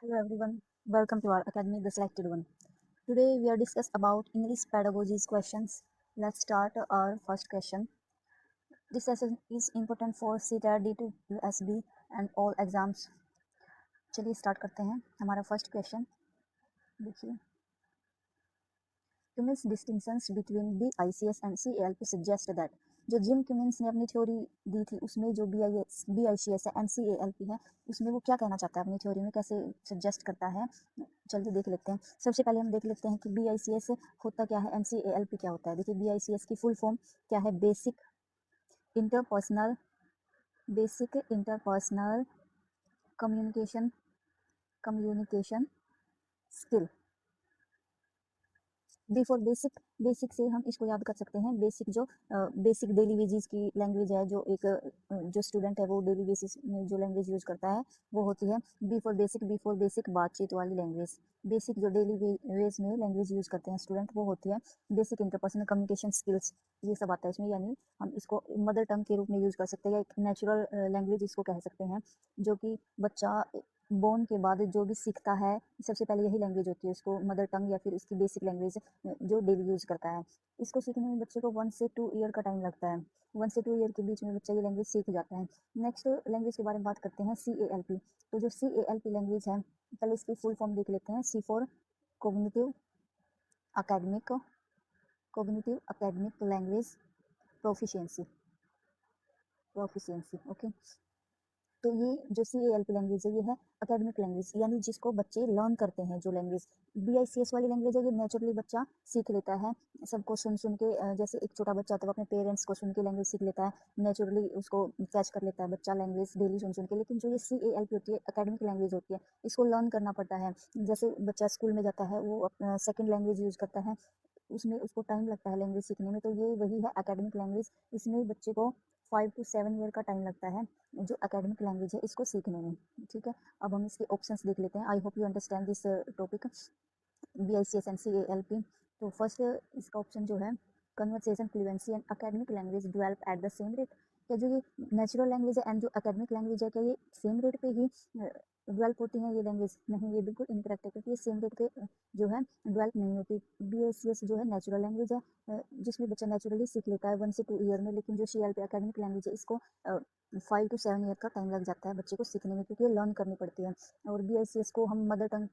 Hello everyone, welcome to our academy, The Selected One. Today we are discuss about English pedagogy's questions. Let's start our first question. This session is important for CTAT, D2SB and all exams. चलिए start करते हैं हमारा first question. देखिए, Cummins distinctions between BICS and CALP suggest that जो gym Cummins ने अपनी theory दी थी उसमें जो BICS है and CALP है उसमें वो क्या कहना चाहता है अपनी थ्योरी में, कैसे सजेस्ट करता है। चलिए देख लेते हैं। सबसे पहले हम देख लेते हैं कि BICS होता क्या है एंड CALP क्या होता है। देखिए, BICS की फुल फॉर्म क्या है? Basic interpersonal communication skill. Before basic से हम इसको याद कर सकते हैं। बेसिक जो बेसिक डेली बेसिस की लैंग्वेज है, जो एक जो स्टूडेंट है वो डेली बेसिस में जो लैंग्वेज यूज करता है वो होती है बिफोर बेसिक बातचीत वाली लैंग्वेज। बेसिक जो डेली वेज में लैंग्वेज यूज करते हैं स्टूडेंट वो होती है बेसिक इंटरपर्सनल कम्युनिकेशन स्किल्स। ये सब आता है इसमें, यानी हम इसको मदर टंग के रूप में यूज कर सकते हैं या एक नेचुरल लैंग्वेज इसको कह सकते हैं, जो कि बच्चा बोर्न के बाद जो भी सीखता है सबसे पहले यही लैंग्वेज होती है उसको मदर टंग या फिर उसकी बेसिक लैंग्वेज जो डेली यूज करता है। इसको सीखने में बच्चे को 1 से 2 ईयर का टाइम लगता है। 1 से 2 ईयर के बीच में बच्चा ये लैंग्वेज सीख जाता है। नेक्स्ट लैंग्वेज के बारे में बात करते हैं CALP। तो जो CALP लैंग्वेज है, पहले इसकी फुल फॉर्म देख लेते हैं। C for cognitive academic language proficiency. Okay, तो ये जो CALP लैंग्वेज है ये है अकेडमिक लैंग्वेज, यानी जिसको बच्चे लर्न करते हैं। जो लैंग्वेज BICS वाली लैंग्वेज है ये नेचुरली बच्चा सीख लेता है, सबको सुन सुन के। जैसे एक छोटा बच्चा तो अपने पेरेंट्स को सुन के लैंग्वेज सीख लेता है, नेचुरली उसको कैच कर लेता है बच्चा लैंग्वेज डेली सुन सुन के। लेकिन जो ये CALP होती है अकेडमिक लैंग्वेज होती है, इसको लर्न करना पड़ता है। जैसे बच्चा स्कूल में जाता है वो सेकेंड लैंग्वेज यूज करता है, उसमें उसको टाइम लगता है लैंग्वेज सीखने में। तो ये वही है एकेडमिक लैंग्वेज। इसमें बच्चे को 5 to 7 ईयर का टाइम लगता है जो एकेडमिक लैंग्वेज है इसको सीखने में। ठीक है, अब हम इसके ऑप्शंस देख लेते हैं। I hope you understand this topic BICS and CALP। तो फर्स्ट इसका ऑप्शन जो है, conversation fluency and academic language develop at the same rate. क्या जो ये नेचुरल लैंग्वेज है एंड जो एकेडमिक लैंग्वेज है क्या ये सेम रेट पे ही डेवलप होती है ये लैंग्वेज? नहीं, ये बिल्कुल इनकरेक्ट है, क्योंकि ये सेम रेट पे जो है डेवलप नहीं होती। BICS जो है नेचुरल लैंग्वेज है जिसमें बच्चा नेचुरली सीख लेता है 1 से 2 ईयर में। लेकिन जो CALP एकेडमिक लैंग्वेज है इसको 5 to 7 ईयर का टाइम लग जाता है बच्चे को सीखने में, क्योंकि ये लर्न करनी पड़ती है। और BICS को हम मदर टंग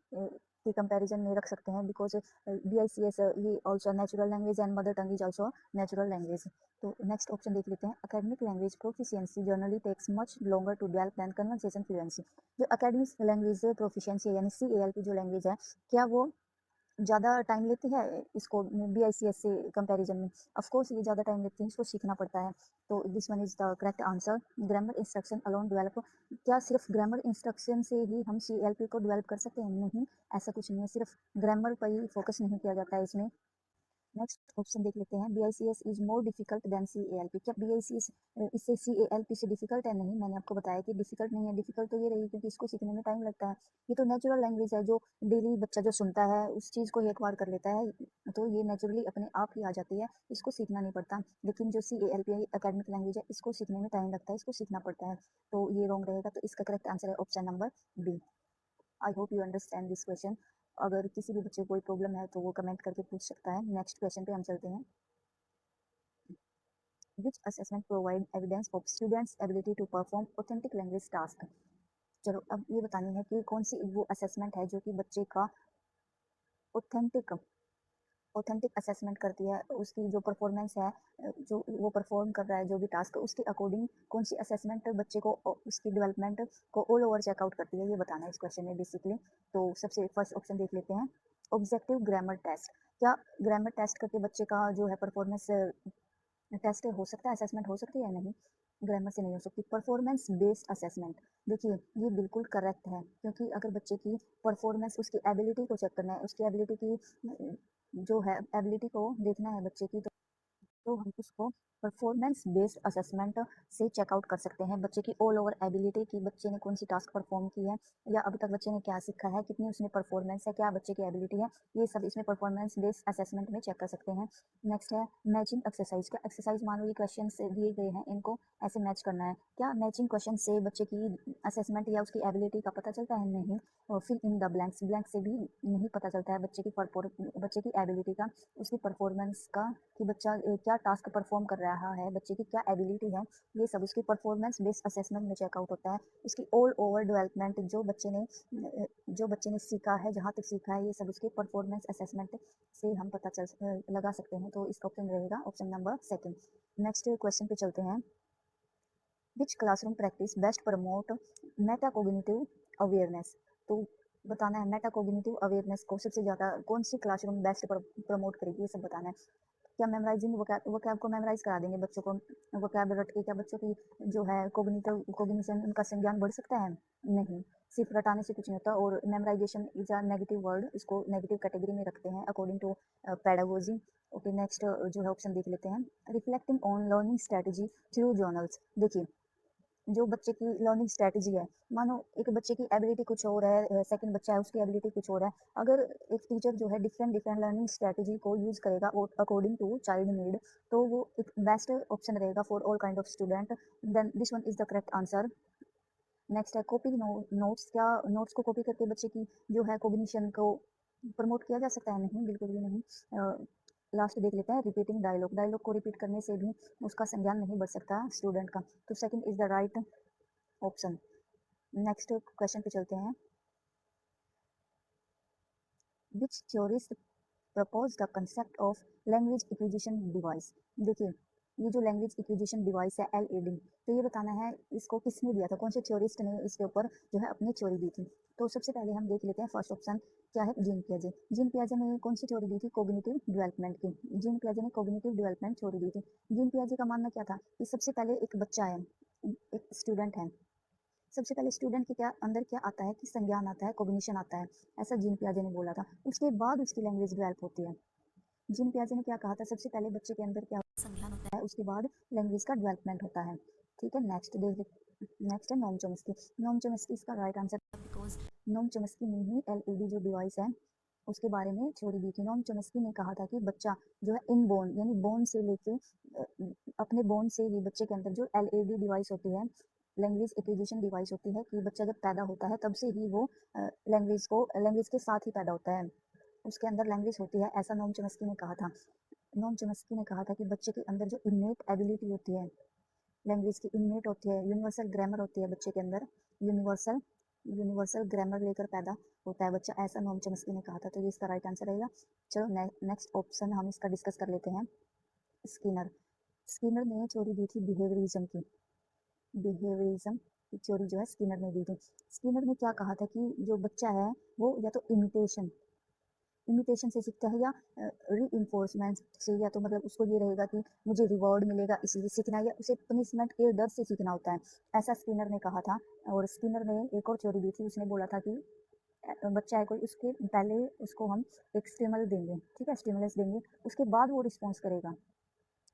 के कंपैरिजन में रख सकते हैं, बिकॉज BICS ये also natural language and mother tongue is also natural language. तो नेक्स्ट ऑप्शन देख लेते हैं। Academic language proficiency generally takes much longer to develop than conversation fluency. जो एकेडमिक लैंग्वेज प्रोफिशिएंसी यानी CALP जो लैंग्वेज है, क्या वो ज़्यादा टाइम लेती है इसको BICS से कंपैरिजन में? ऑफ कोर्स ये ज़्यादा टाइम लेती है, इसको सीखना पड़ता है। तो this one is the correct answer. Grammar instruction alone develop. क्या सिर्फ ग्रामर इंस्ट्रक्शन से ही हम CALP को डेवलप कर सकते हैं? नहीं, ऐसा कुछ नहीं है। सिर्फ ग्रामर पर ही फोकस नहीं किया जाता है इसमें। नेक्स्ट ऑप्शन देख लेते हैं। BICS is more difficult than CALP। क्या BICS इससे CALP से डिफिकल्ट है? नहीं, मैंने आपको बताया कि डिफिकल्ट नहीं है। डिफिकल्ट तो ये रही क्योंकि इसको सीखने में टाइम लगता है। ये तो नेचुरल लैंग्वेज है, जो डेली बच्चा जो सुनता है उस चीज़ को ही एक्वायर कर लेता है, तो ये नेचुरली अपने आप ही आ जाती है, इसको सीखना नहीं पड़ता। लेकिन जो CALP है एकेडमिक लैंग्वेज है, इसको सीखने में टाइम लगता है, इसको सीखना पड़ता है। तो ये रॉन्ग रहेगा। तो इसका करेक्ट आंसर है option number B। I hope you understand this question. अगर किसी भी बच्चे को कोई प्रॉब्लम है तो वो कमेंट करके पूछ सकता है। नेक्स्ट क्वेश्चन पे हम चलते हैं। Which assessment provide evidence of students' ability to perform authentic language task? चलो अब ये बतानी है कि कौन सी वो असेसमेंट है जो कि बच्चे का ऑथेंटिक ऑथेंटिक असेसमेंट करती है, उसकी जो परफॉर्मेंस है, जो वो परफॉर्म कर रहा है जो भी टास्क, उसके अकॉर्डिंग कौन सी असेसमेंट बच्चे को उसकी डेवलपमेंट को ऑल ओवर चेकआउट करती है, ये बताना है इस क्वेश्चन में बेसिकली। तो सबसे फर्स्ट ऑप्शन देख लेते हैं। Objective grammar test. क्या ग्रामर टेस्ट करके बच्चे का जो है परफॉर्मेंस टेस्ट हो सकता है, असेसमेंट हो सकती है? नहीं, ग्रामर से नहीं हो सकती। परफॉर्मेंस बेस्ड असेसमेंट, देखिए ये बिल्कुल करेक्ट है, क्योंकि अगर बच्चे की परफॉर्मेंस, उसकी एबिलिटी को चेक करना है, उसकी एबिलिटी की जो है एबिलिटी को देखना है बच्चे की, तो हम उसको परफॉर्मेंस बेस्ड असेसमेंट से चेकआउट कर सकते हैं बच्चे की ऑल ओवर एबिलिटी की, बच्चे ने कौन सी टास्क परफॉर्म की है या अभी तक बच्चे ने क्या सीखा है, कितनी उसमें परफॉर्मेंस है, क्या बच्चे की एबिलिटी है, ये सब इसमें परफॉर्मेंस बेस्ड असेसमेंट में चेक कर सकते हैं। नेक्स्ट है मैचिंग एक्सरसाइज। क्या एक्सरसाइज मान लो ये क्वेश्चन दिए गए हैं, इनको ऐसे मैच करना है, क्या मैचिंग क्वेश्चन से बच्चे की असेसमेंट या उसकी एबिलिटी का पता चलता है? नहीं। और fill in the blanks, blank से भी नहीं पता चलता है बच्चे की एबिलिटी का, उसकी परफॉर्मेंस का, कि बच्चा क्या टास्क परफॉर्म कर रहा है, बच्चे की क्या एबिलिटी है, ये सब उसकी परफॉर्मेंस बेस्ड असेसमेंट में चेकआउट होता है। उसकी ऑल ओवर डेवलपमेंट, जो बच्चे ने सीखा है, जहाँ तक सीखा है, ये सब उसके परफॉर्मेंस असेसमेंट से हम पता लगा सकते हैं। तो इसका ऑप्शन रहेगा option number second. Next question पे चलते हैं। Which classroom practice best promote metacognitive awareness. तो बताना है मेटाकोग्निटिव अवेयरनेस को सबसे ज़्यादा कौन सी क्लासरूम बेस्ट प्रमोट करेगी, ये सब बताना है। क्या मेमोराइजिंग वोकैब को मेमोराइज करा देंगे बच्चों को, वोकैब रट के क्या बच्चों की जो है कोग्निशन, उनका संज्ञान बढ़ सकता है? नहीं। सिर्फ रटाने से कुछ नहीं होता। और memorization is a negative word, इसको नेगेटिव कैटेगरी में रखते हैं according to pedagogy. Okay, next जो है ऑप्शन देख लेते हैं। Reflecting on learning strategy through journals. देखिए, जो बच्चे की लर्निंग स्ट्रेटजी है, मानो एक बच्चे की एबिलिटी कुछ और है, सेकंड बच्चा है उसकी एबिलिटी कुछ और है, अगर एक टीचर जो है डिफरेंट डिफरेंट लर्निंग स्ट्रेटजी को यूज करेगा अकॉर्डिंग टू चाइल्ड नीड, तो वो एक बेस्ट ऑप्शन रहेगा for all kind of student. Then this one is the correct answer. Next है कॉपी नोट्स। क्या नोट्स को कॉपी करके बच्चे की जो है कोग्निशन को प्रमोट किया जा सकता है? नहीं, बिल्कुल भी नहीं। लास्ट देख लेते हैं। रिपीटिंग डायलॉग, डायलॉग को रिपीट करने से भी उसका संज्ञान नहीं बढ़ सकता स्टूडेंट का। तो second is the right option. Next question पे चलते हैं। Which theorist propose the concept of language acquisition device. देखिए, ये जो लैंग्वेज एक्विजिशन डिवाइस है एलईडी, तो ये बताना है इसको किसने दिया था, कौन से थ्योरिस्ट ने इसके ऊपर जो है अपनी थ्योरी दी थी। तो सबसे पहले हम देख लेते हैं फर्स्ट ऑप्शन क्या है, जीन पियाजे। जीन पियाजे ने कौन सी थ्योरी दी थी? कोग्निटिव डेवलपमेंट की। जीन पियाजे ने कोग्निटिव डेवलपमेंट थ्योरी दी थी। जीन पियाजे का मानना क्या था कि सबसे पहले एक बच्चा है, एक स्टूडेंट है, सबसे पहले स्टूडेंट के क्या अंदर क्या आता है कि संज्ञान आता है, कोग्निशन आता है, ऐसा जीन पियाजे ने बोला था। उसके बाद उसकी लैंग्वेज डेवलप होती है। जीन पियाजे ने क्या कहा था? सबसे पहले बच्चे के अंदर क्या संज्ञान होता है, उसके बाद लैंग्वेज का डेवलपमेंट होता है। ठीक है, नेक्स्ट है नोम चॉम्स्की। नोम चॉम्स्की इसका right answer, because Noam Chomsky ने ही एलईडी जो डिवाइस है उसके बारे में थ्योरी दी थी। नोम चॉम्स्की ने कहा था कि बच्चा जो है इन बोन, यानी बोन से लेके अपने बोन से ही बच्चे के अंदर जो एलईडी डिवाइस होती है, लैंग्वेज एक्विजिशन डिवाइस होती है, कि बच्चा जब पैदा होता है तब से ही वो लैंग्वेज के साथ ही पैदा होता है, उसके अंदर लैंग्वेज होती है, ऐसा नोम चॉम्स्की ने कहा था। नोम चॉम्स्की ने कहा था कि बच्चे के अंदर जो इन्नेट एबिलिटी होती है, लैंग्वेज की इन्नेट होती है, यूनिवर्सल ग्रामर होती है बच्चे के अंदर, यूनिवर्सल यूनिवर्सल ग्रामर लेकर पैदा होता है बच्चा, ऐसा नोम चॉम्स्की ने कहा था। तो ये इसका राइट आंसर रहेगा। चलो नेक्स्ट ऑप्शन हम इसका डिस्कस कर लेते हैं। स्किनर। स्किनर ने थ्योरी दी थी बिहेवियरिज्म की। बिहेवियरिज्म की थ्योरी जो है स्किनर ने दी थी। स्किनर ने क्या कहा था कि जो बच्चा है वो या तो इमिटेशन से सीखता है, या री इन्फोर्समेंट से, या तो मतलब उसको ये रहेगा कि मुझे रिवॉर्ड मिलेगा इसलिए सीखना है, या उसे पनिशमेंट के डर से सीखना होता है, ऐसा स्किनर ने कहा था। और स्किनर ने एक और थ्योरी दी थी, उसने बोला था कि बच्चा है कोई, उसके पहले उसको हम एक स्टिमुलस देंगे, ठीक है, स्टिमुलस देंगे, उसके बाद वो रिस्पॉन्स करेगा,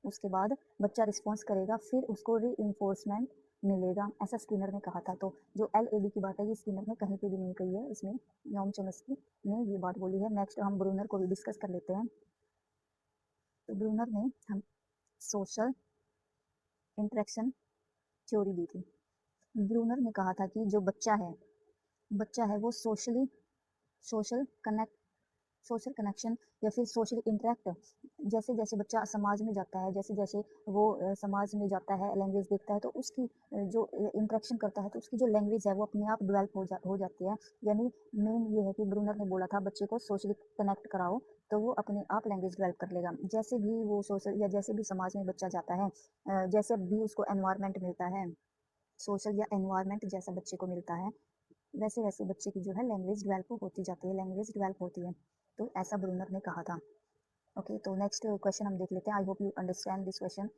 उसके बाद बच्चा रिस्पॉन्स करेगा, फिर उसको री इन्फोर्समेंट मिलेगा, ऐसा स्किनर ने कहा था। तो जो एलएडी की बात है ये स्किनर ने कहीं पे भी नहीं कही है, इसमें नोम चॉम्स्की ने ये बात बोली है। नेक्स्ट हम ब्रूनर को भी डिस्कस कर लेते हैं। तो ब्रूनर ने हम सोशल इंटरेक्शन थ्योरी दी थी। ब्रूनर ने कहा था कि जो बच्चा है वो सोशल कनेक्ट सोशल कनेक्शन या फिर सोशल इंटरेक्ट, जैसे जैसे बच्चा समाज में जाता है, जैसे जैसे वो समाज में जाता है, लैंग्वेज देखता है, तो उसकी जो इंटरेक्शन करता है, तो उसकी जो लैंग्वेज है वो अपने आप डेवलप हो जाती है। यानी मेन ये है कि ब्रूनर ने बोला था बच्चे को सोशली कनेक्ट कराओ तो वो अपने आप लैंग्वेज डेवलप कर लेगा। जैसे भी वो सोशल या जैसे भी समाज में बच्चा जाता है, जैसे भी उसको एनवायरनमेंट मिलता है, सोशल या एनवायरनमेंट जैसा बच्चे को मिलता है, वैसे वैसे बच्चे की जो है लैंग्वेज डेवलप होती जाती है, लैंग्वेज डेवलप होती है। तो ऐसा ब्रूनर ने कहा था। ओके, तो नेक्स्ट क्वेश्चन हम देख लेते हैं। I hope you understand this question.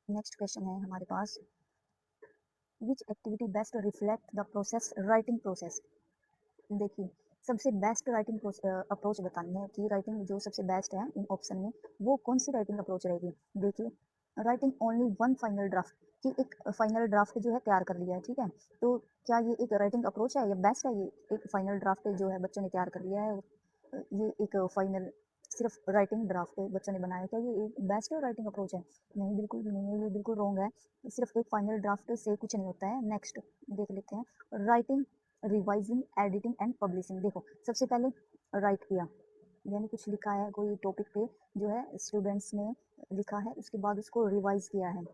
Next question है हमारे पास, which activity best reflect the process writing process. देखिए, सबसे बेस्ट राइटिंग अप्रोच बतानी है कि राइटिंग जो सबसे बेस्ट है इन ऑप्शन में, वो कौन सी राइटिंग अप्रोच रहेगी। देखिए, writing only one final draft, कि एक फाइनल ड्राफ्ट जो है तैयार कर लिया है, ठीक है। तो क्या ये एक राइटिंग अप्रोच है, ये बेस्ट है, ये एक फाइनल ड्राफ्ट जो है बच्चों ने तैयार कर लिया है, ये एक फाइनल सिर्फ राइटिंग ड्राफ्ट बच्चों ने बनाया, क्या ये एक बेस्ट राइटिंग अप्रोच है? नहीं, बिल्कुल भी नहीं है, ये बिल्कुल रॉन्ग है। सिर्फ एक फाइनल ड्राफ्ट से कुछ नहीं होता है। नेक्स्ट देख लेते हैं, writing, revising, editing and publishing. देखो, सबसे पहले राइट किया, यानी कुछ लिखा है कोई टॉपिक पे जो है स्टूडेंट्स ने लिखा है, उसके बाद उसको रिवाइज किया है,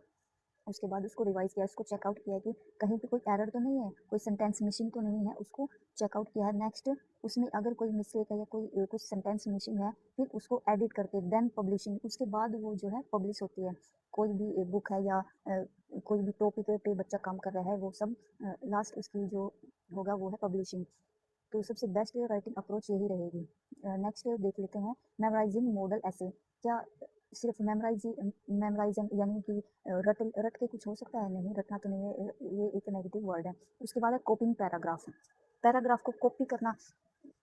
उसके बाद उसको रिवाइज किया, उसको चेकआउट किया कि कहीं पे कोई एरर तो नहीं है, कोई सेंटेंस मिसिंग तो नहीं है, उसको चेकआउट किया है। नेक्स्ट, उसमें अगर कोई मिस्टेक है या कोई कुछ सेंटेंस मिसिंग है, फिर उसको एडिट करके देन पब्लिशिंग, उसके बाद वो जो है पब्लिश होती है। कोई भी बुक है या कोई भी टॉपिक पे बच्चा काम कर रहा है, वो सब लास्ट उसकी जो होगा वो है पब्लिशिंग। तो सबसे बेस्ट राइटिंग अप्रोच यही रहेगी। नेक्स्ट देख लेते हैं, मेमोराइजिंग मॉडल ऐसे। क्या सिर्फ मेमोराइजिंग यानी कि रट के कुछ हो सकता है? नहीं, रटना तो नहीं है, ये एक नेगेटिव वर्ड है। उसके बाद है कॉपिंग पैराग्राफ, पैराग्राफ को कॉपी करना,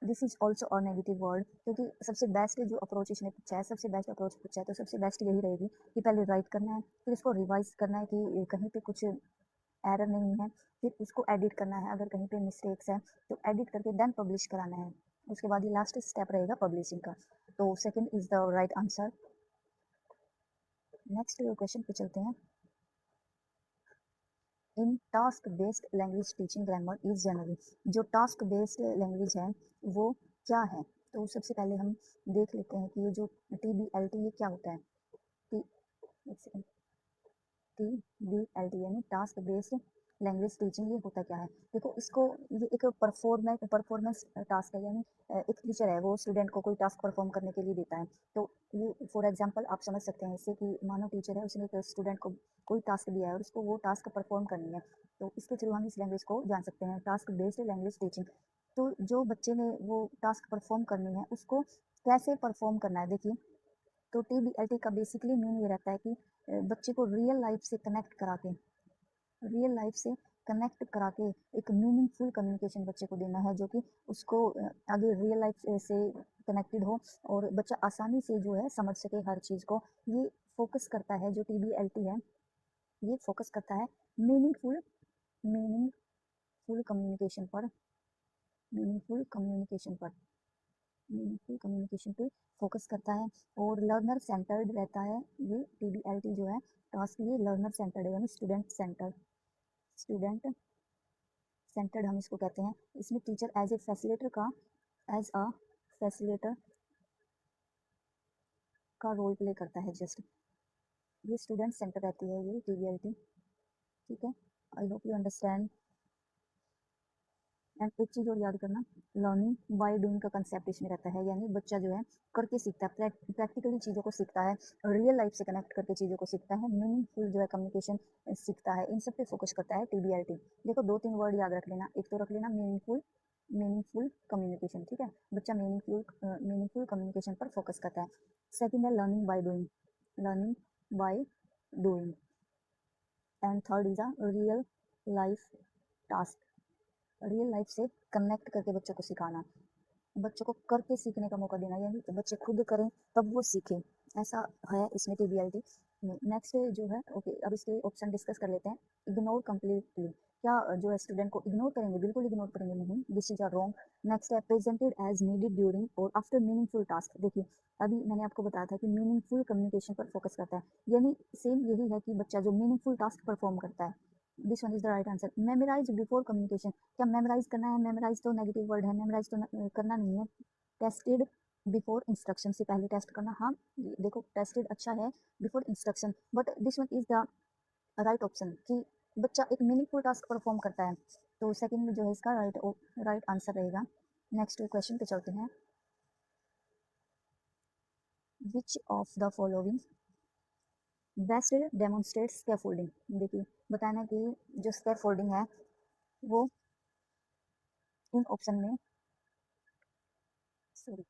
this is also a negative word. क्योंकि सबसे बेस्ट जो अप्रोच इसने पूछा है, सबसे बेस्ट अप्रोच पूछा है, तो सबसे बेस्ट यही रहेगी कि पहले राइट करना है, फिर उसको रिवाइज करना है कि कहीं पे कुछ एरर नहीं है, फिर उसको एडिट करना है, अगर कहीं पे मिस्टेक्स है तो एडिट करके देन पब्लिश कराना है। उसके बाद ये लास्ट स्टेप रहेगा पब्लिशिंग का। तो second is the right answer. Next question पे चलते हैं, in task based language teaching grammar is generally. जो टास्क बेस्ड लैंग्वेज है वो क्या है? तो सबसे पहले हम देख लेते हैं कि ये जो TBLT ये क्या होता है। टी एक सेकंड, TBLT यानी टास्क बेस्ड लैंग्वेज टीचिंग, ये होता क्या है? देखो, इसको ये एक परफॉर्मेंस टास्क है, यानी एक टीचर है वो स्टूडेंट को कोई टास्क परफॉर्म करने के लिए देता है। तो ये फॉर एग्जांपल आप समझ सकते हैं इससे कि मानो टीचर है, उसने एक स्टूडेंट को कोई टास्क दिया है और उसको वो टास्क परफॉर्म करनी है। तो इसके थ्रू हम इस लैंग्वेज को जान सकते हैं, टास्क बेस्ड लैंग्वेज टीचिंग। तो जो बच्चे ने वो टास्क परफॉर्म करनी है, उसको कैसे परफॉर्म करना है? देखिए, तो TBLT का बेसिकली मीन ये रहता है कि बच्चे को रियल लाइफ से कनेक्ट करा के, रियल लाइफ से कनेक्ट करा के एक मीनिंगफुल कम्युनिकेशन बच्चे को देना है, जो कि उसको आगे रियल लाइफ से कनेक्टेड हो और बच्चा आसानी से जो है समझ सके हर चीज़ को। ये फोकस करता है, जो TBLT है ये फोकस करता है मीनिंगफुल मीनिंगफुल कम्युनिकेशन पर, मीनिंगफुल कम्युनिकेशन पर, मीनिंगफुल कम्युनिकेशन पे फोकस करता है और लर्नर सेंटर्ड रहता है। ये TBLT जो है टास्क, ये लर्नर सेंटर्ड है, यानी स्टूडेंट सेंटर्ड हम इसको कहते हैं। इसमें टीचर एज ए फैसिलिटेटर का एज अ फैसिलिटेटर का रोल प्ले करता है। जस्ट ये स्टूडेंट सेंटर रहती है ये TBLT, ठीक है। आई होप यू अंडरस्टैंड। एंड एक चीज़ और याद करना, लर्निंग बाय डूइंग का कंसेप्ट इसमें रहता है, यानी बच्चा जो है करके सीखता है, प्रैक्टिकली चीज़ों को सीखता है, रियल लाइफ से कनेक्ट करके चीज़ों को सीखता है, मीनिंगफुल जो है कम्युनिकेशन सीखता है। इन सब पे फोकस करता है TBLT। देखो, दो तीन वर्ड याद रख लेना, एक तो रख लेना मीनिंगफुल, मीनिंगफुल कम्युनिकेशन, ठीक है। बच्चा मीनिंगफुल कम्युनिकेशन पर फोकस करता है। सेकेंड है learning by doing, learning by doing. And third is a real life task, real life से कनेक्ट करके बच्चों को सिखाना, बच्चों को करके सीखने का मौका देना, यानी बच्चे खुद करें तब वो सीखें, ऐसा है इसमें TBLT में। नेक्स्ट जो है, ओके, अब इसके ऑप्शन डिस्कस कर लेते हैं। इग्नोर कम्प्लीटली, क्या जो है स्टूडेंट को इग्नोर करेंगे? बिल्कुल इग्नोर करेंगे नहीं, this is are wrong. Next है प्रेजेंटेड एज नीडेड ड्यूरिंग और आफ्टर मीनिंगफुल टास्क। देखिए, अभी मैंने आपको बताया था कि मीनिंगफुल कम्युनिकेशन पर फोकस करता है, यानी सेम यही है कि बच्चा जो मीनिंगफुल टास्क परफॉर्म करता है। This one is the right answer. Memorize before communication, क्या मेमोराइज करना है? मेमोराइज तो नेगेटिव वर्ड है, मेमोराइज तो करना नहीं है। टेस्टेड बिफोर इंस्ट्रक्शन, से पहले टेस्ट करना, हाँ देखो टेस्टेड अच्छा है before instruction, but this one is the right option कि बच्चा एक मीनिंगफुल टास्क परफॉर्म करता है। तो सेकंड जो है इसका राइट आंसर रहेगा। नेक्स्ट क्वेश्चन पे चलते हैं, which of the following best demonstrate scaffolding. देखिए, बताना कि जो स्कैफोल्डिंग है वो इन ऑप्शन में, सॉरी,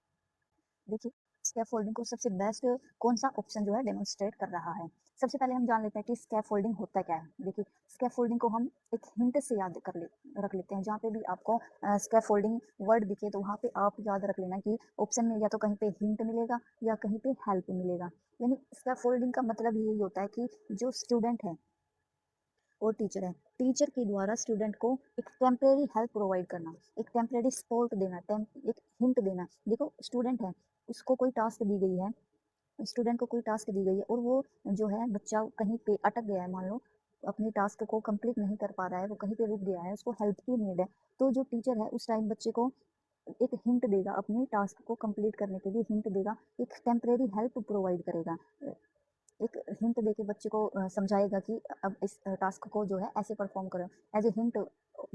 देखिए स्कैफोल्डिंग को सबसे बेस्ट कौन सा ऑप्शन जो है डेमोन्स्ट्रेट कर रहा है। सबसे पहले हम जान लेते हैं कि स्कैफोल्डिंग होता क्या है। देखिए, स्कैफोल्डिंग को हम एक हिंट से याद कर ले रख लेते हैं। जहाँ पे भी आपको स्कैफोल्डिंग वर्ड दिखे तो वहाँ पे आप याद रख लेना कि ऑप्शन में या तो कहीं पे हिंट मिलेगा या कहीं पे हेल्प मिलेगा। यानी स्कैफोल्डिंग का मतलब यही होता है कि जो स्टूडेंट है और टीचर है, टीचर के द्वारा स्टूडेंट को एक टेम्परेरी हेल्प प्रोवाइड करना, एक टेम्परेरी सपोर्ट देना, एक हिंट देना। देखो, स्टूडेंट है, उसको कोई टास्क दी गई है, स्टूडेंट को कोई टास्क दी गई है और वो जो है बच्चा कहीं पे अटक गया है, मान लो अपने टास्क को कंप्लीट नहीं कर पा रहा है, वो कहीं पे रुक गया है, उसको हेल्प की नीड है। तो जो टीचर है उस टाइम बच्चे को एक हिंट देगा, अपने टास्क को कंप्लीट करने के लिए हिंट देगा, एक टेम्परेरी हेल्प प्रोवाइड करेगा, एक हिंट देके बच्चे को समझाएगा कि अब इस टास्क को जो है ऐसे परफॉर्म करो। एज ए हिंट,